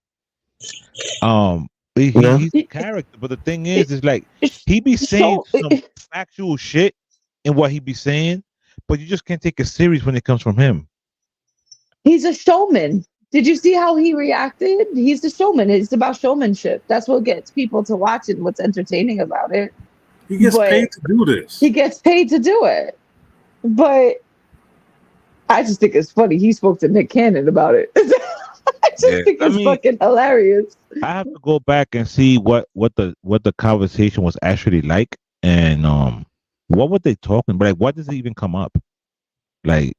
He's a character, but the thing is like he be saying some factual shit in what he be saying, but you just can't take it serious when it comes from him. He's a showman. Did you see how he reacted? He's a showman. It's about showmanship. That's what gets people to watch it and what's entertaining about it. He gets paid to do this. He gets paid to do it. But I just think it's funny. He spoke to Nick Cannon about it. I just think it's fucking hilarious. I have to go back and see what the conversation was actually like, and what were they talking about? Like, what does it even come up? Like,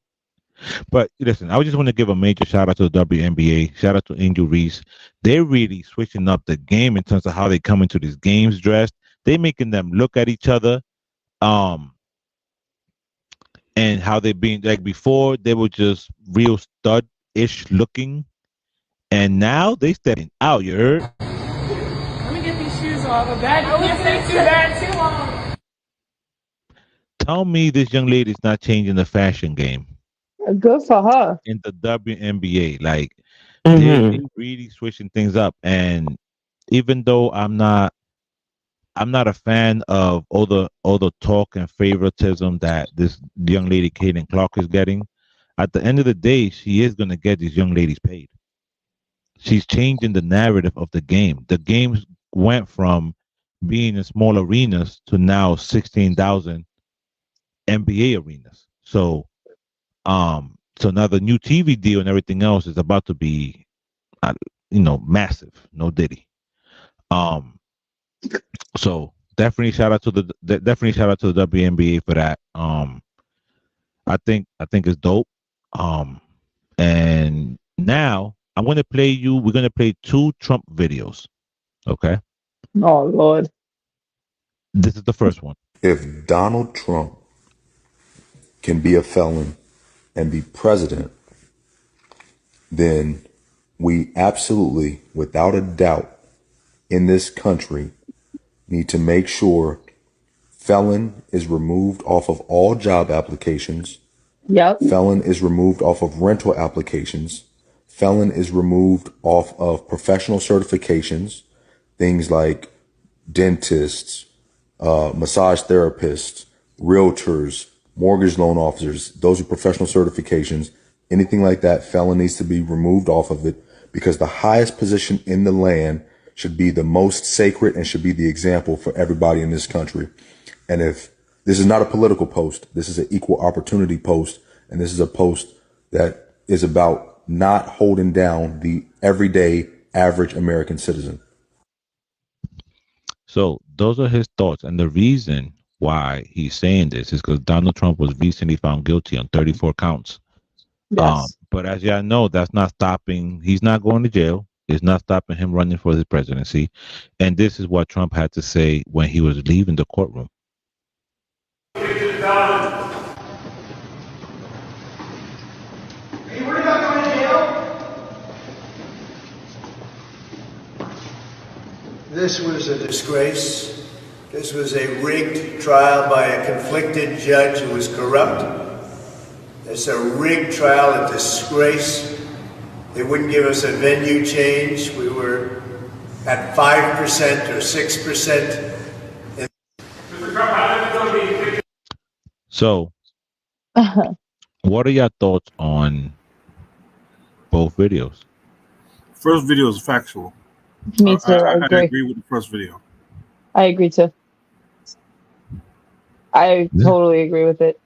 but listen, I just want to give a major shout out to the WNBA. Shout out to Angel Reese. They're really switching up the game in terms of how they come into these games dressed. They're making them look at each other, and how they being like before they were just real stud-ish looking. And now they stepping out, you heard? Let me get these shoes off. A bag can't stay too bad too long. Tell me this young lady's not changing the fashion game. Good for her. In the WNBA. Like, they're really switching things up. And even though I'm not a fan of all the talk and favoritism that this young lady Caitlin Clark is getting, at the end of the day, she is going to get these young ladies paid. She's changing the narrative of the game. The games went from being in small arenas to now 16,000 NBA arenas. So now the new TV deal and everything else is about to be, massive. No diddy. So definitely shout out to the WNBA for that. I think it's dope. And now we're gonna play 2 Trump videos. Okay. Oh Lord. This is the first one. If Donald Trump can be a felon and be president, then we absolutely, without a doubt, in this country need to make sure felon is removed off of all job applications. Yep. Felon is removed off of rental applications. Felon is removed off of professional certifications, things like dentists, massage therapists, realtors, mortgage loan officers. Those are professional certifications. Anything like that, felon needs to be removed off of it, because the highest position in the land should be the most sacred and should be the example for everybody in this country. And if this is not a political post, this is an equal opportunity post, and this is a post that is about not holding down the everyday average American citizen. So those are his thoughts, and the reason why he's saying this is because Donald Trump was recently found guilty on 34 counts. Yes. But as y'all know, that's not stopping. He's not going to jail. It's not stopping him running for the presidency. And this is what Trump had to say when he was leaving the courtroom. This was a disgrace. This was a rigged trial by a conflicted judge who was corrupt. It's a rigged trial, a disgrace. They wouldn't give us a venue change. We were at 5% or 6%. So What are your thoughts on both videos? First video is factual. Me too. I I agree. agree with the first video. I agree too. I totally agree with it.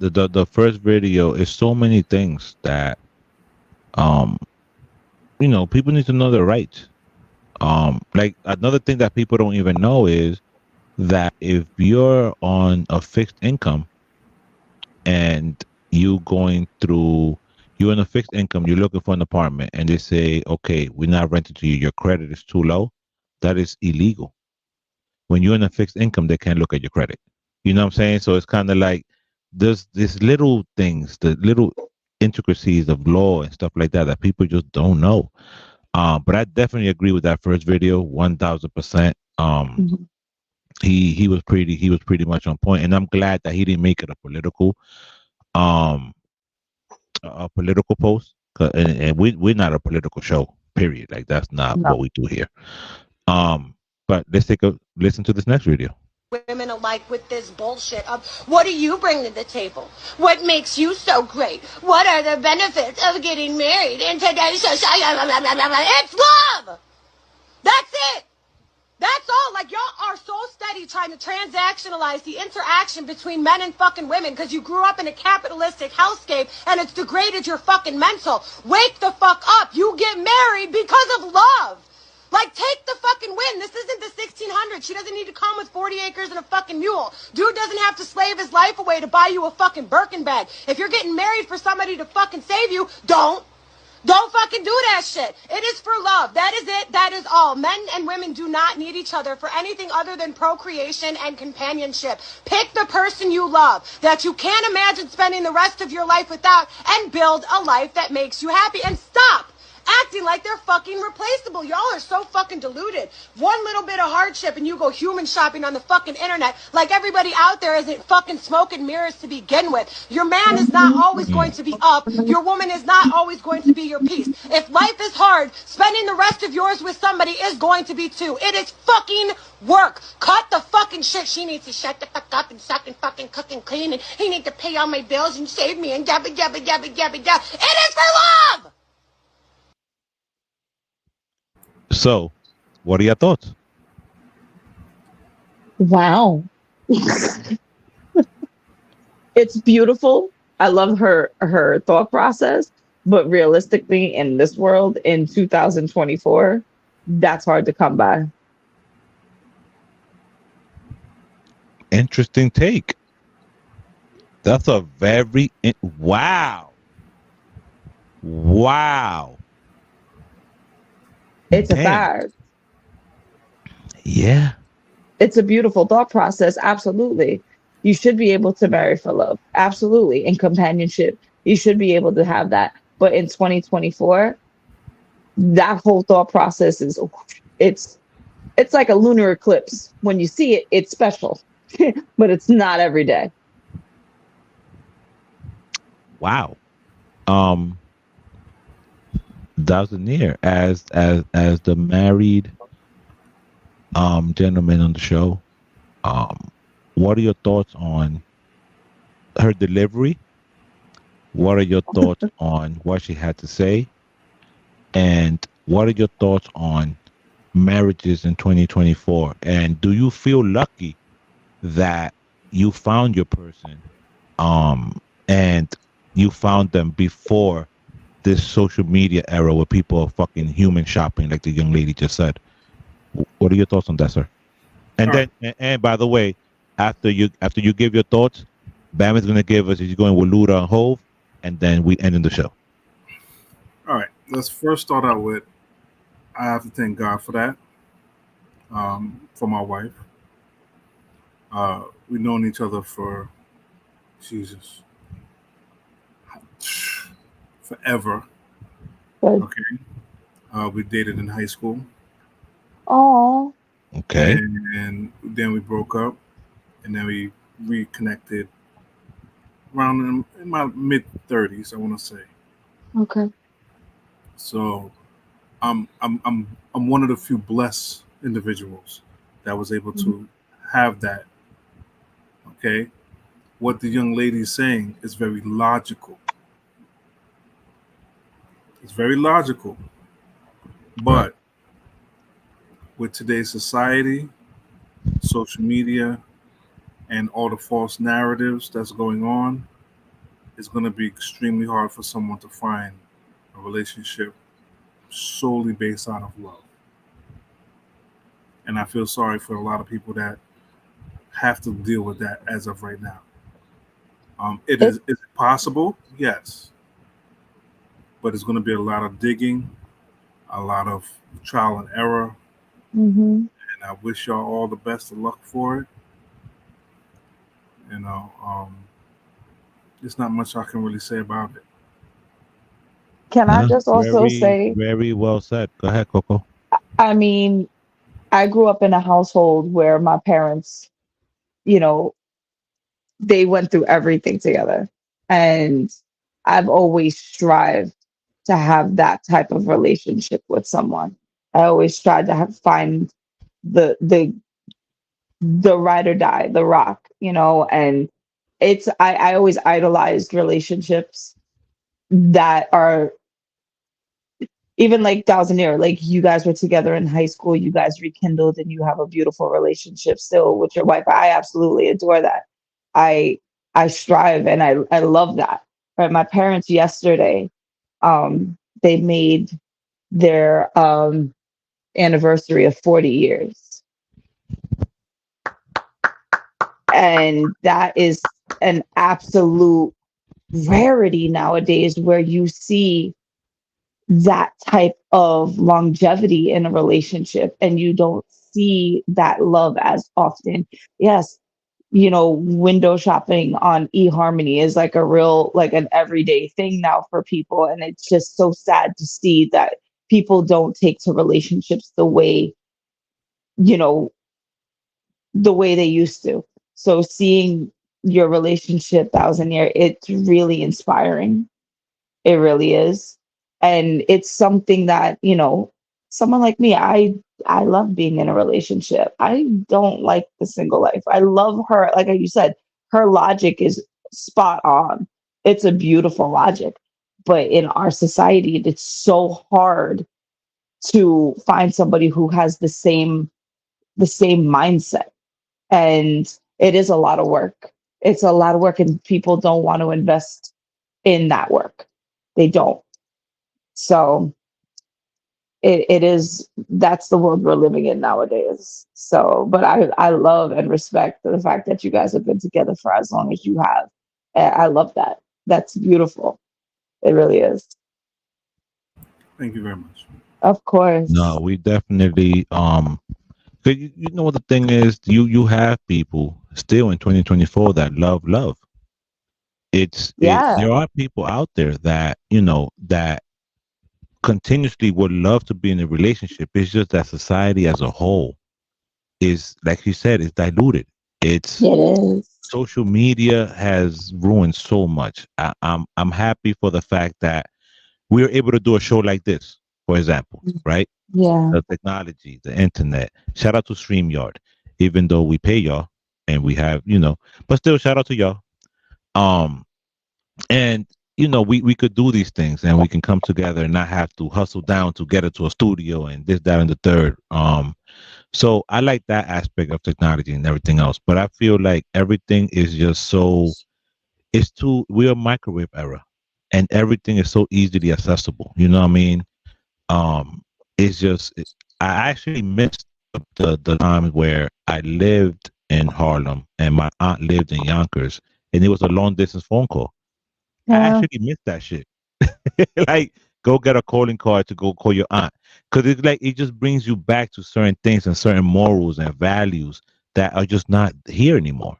The first video is so many things that people need to know their rights. Like another thing that people don't even know is that if you're on a fixed income and you're on a fixed income, you're looking for an apartment, and they say, okay, we're not renting to you, your credit is too low, that is illegal. When you're in a fixed income, they can't look at your credit. You know what I'm saying? So it's kind of like there's these little things, the little intricacies of law and stuff like that that people just don't know. But I definitely agree with that first video, 1000%. He was pretty much on point, and I'm glad that he didn't make it a political post. And we're not a political show, period. Like that's not what we do here. But let's take a listen to this next video. Women alike with this bullshit of what do you bring to the table? What makes you so great? What are the benefits of getting married in today's society? It's love! That's it! That's all. Like, y'all are so steady trying to transactionalize the interaction between men and fucking women because you grew up in a capitalistic hellscape and it's degraded your fucking mental. Wake the fuck up. You get married because of love. Like, take the fucking win. This isn't the 1600s. She doesn't need to come with 40 acres and a fucking mule. Dude doesn't have to slave his life away to buy you a fucking Birkin bag. If you're getting married for somebody to fucking save you, don't fucking do that shit. It is for love. That is it. That is all. Men and women do not need each other for anything other than procreation and companionship. Pick the person you love that you can't imagine spending the rest of your life without and build a life that makes you happy. And stop acting like they're fucking replaceable. Y'all are so fucking deluded. One little bit of hardship and you go human shopping on the fucking internet like everybody out there isn't fucking smoke and mirrors to begin with. Your man is not always going to be up. Your woman is not always going to be your piece. If life is hard, spending the rest of yours with somebody is going to be too. It is fucking work. Cut the fucking shit. She needs to shut the fuck up and suck and fucking cook and clean, and he needs to pay all my bills and save me and yabba yabba yabba yabba yabba. It is for love! So, what are your thoughts? Wow. It's beautiful. I love her thought process, but realistically in this world in 2024, that's hard to come by. Interesting take. That's a very wow. It's a fact. Yeah. It's a beautiful thought process. Absolutely. You should be able to marry for love. Absolutely. In companionship. You should be able to have that. But in 2024, that whole thought process is it's like a lunar eclipse. When you see it, it's special. But it's not every day. Wow. Dazanir, as the married gentleman on the show, what are your thoughts on her delivery? What are your thoughts on what she had to say? And what are your thoughts on marriages in 2024? And do you feel lucky that you found your person and you found them before this social media era where people are fucking human shopping, like the young lady just said? What are your thoughts on that, sir? And and by the way, after you give your thoughts, Bam is gonna give us. He's going with Luda and Hove, and then we end in the show. All right, let's first start out with I have to thank God for that. For my wife, we've known each other for Jesus. Forever. Okay. We dated in high school. Oh. Okay. And then we broke up, and then we reconnected around in my mid-30s, I want to say. Okay. So, I'm one of the few blessed individuals that was able to have that. Okay. what the young lady is saying is very logical. It's very logical. But with today's society, social media, and all the false narratives that's going on, it's going to be extremely hard for someone to find a relationship solely based out of love. And I feel sorry for a lot of people that have to deal with that as of right now. Is it possible? Yes. But it's going to be a lot of digging, a lot of trial and error. Mm-hmm. And I wish y'all all the best of luck for it. There's not much I can really say about it. Can I just also say, very well said. Go ahead, Coco. I mean, I grew up in a household where my parents, you know, they went through everything together. And I've always strived to have that type of relationship with someone. I always tried to find the ride or die, the rock, and I always idolized relationships that are even like Thousand Year, like you guys were together in high school, you guys rekindled and you have a beautiful relationship still with your wife. I absolutely adore that. I strive and I love that. Right. My parents yesterday, they made their anniversary of 40 years. And that is an absolute rarity nowadays where you see that type of longevity in a relationship and you don't see that love as often. Yes, window shopping on eHarmony is like like an everyday thing now for people. And it's just so sad to see that people don't take to relationships the way they used to. So seeing your relationship 1,000 Year, it's really inspiring. It really is. And it's something that, someone like me, I love being in a relationship. I don't like the single life. I love her. Like you said, her logic is spot on. It's a beautiful logic. But in our society, it's so hard to find somebody who has the same mindset. And it is a lot of work. It's a lot of work, and people don't want to invest in that work. They don't. So it is, that's the world we're living in nowadays. So, but I love and respect the fact that you guys have been together for as long as you have. I love that. That's beautiful. It really is. Thank you very much. Of course. No, we definitely 'cause you know what the thing is, you have people still in 2024 that love. There are people out there that that continuously would love to be in a relationship. It's just that society as a whole is, like you said, is diluted. It is. Social media has ruined so much. I'm happy for the fact that we are able to do a show like this, for example, right? Yeah. The technology, the internet. Shout out to StreamYard, even though we pay y'all and we have, but still shout out to y'all. And we could do these things and we can come together and not have to hustle down to get into a studio and this, that, and the third. So I like that aspect of technology and everything else, but I feel like everything is just we're a microwave era and everything is so easily accessible. You know what I mean? I actually missed the times where I lived in Harlem and my aunt lived in Yonkers and it was a long distance phone call. I actually missed that shit. Like, go get a calling card to go call your aunt, because it's like it just brings you back to certain things and certain morals and values that are just not here anymore.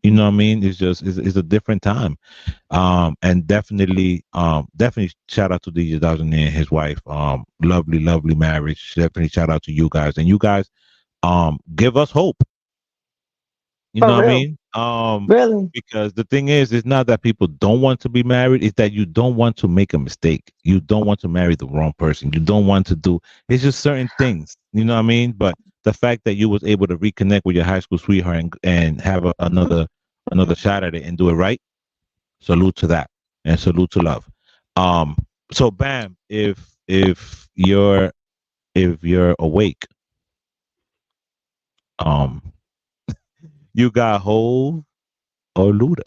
You know what I mean? It's a different time. And definitely shout out to DJ Dawson and his wife. Lovely marriage. Definitely shout out to you guys, and you guys give us hope. You know what I mean? Really? Because the thing is, it's not that people don't want to be married. It's that you don't want to make a mistake. You don't want to marry the wrong person. You don't want to do. It's just certain things. You know what I mean? But the fact that you was able to reconnect with your high school sweetheart and have another another shot at it and do it right. Salute to that, and salute to love. So Bam, if you're awake, you got Hove or Luda?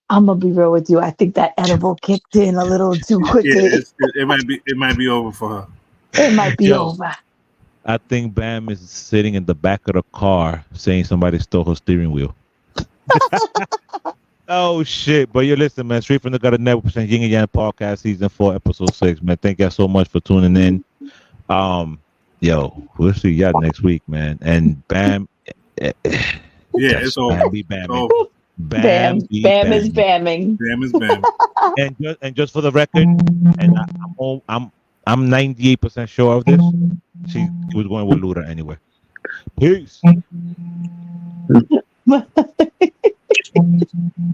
I'm gonna be real with you. I think that edible kicked in a little too quickly. It might be over for her. It might be over. I think Bam is sitting in the back of the car saying somebody stole her steering wheel. Oh shit! But you listen, man. Straight from the Gutter Network, Yin and Yang Podcast, Season 4, Episode 6. Man, thank y'all so much for tuning in. Yo, we'll see y'all next week, man. And Bam, yeah, it's over. Bam be bamming. Bam is bamming. Bam is bamming. and just for the record, and I'm 98% sure of this. She was going with Luda anyway. Peace.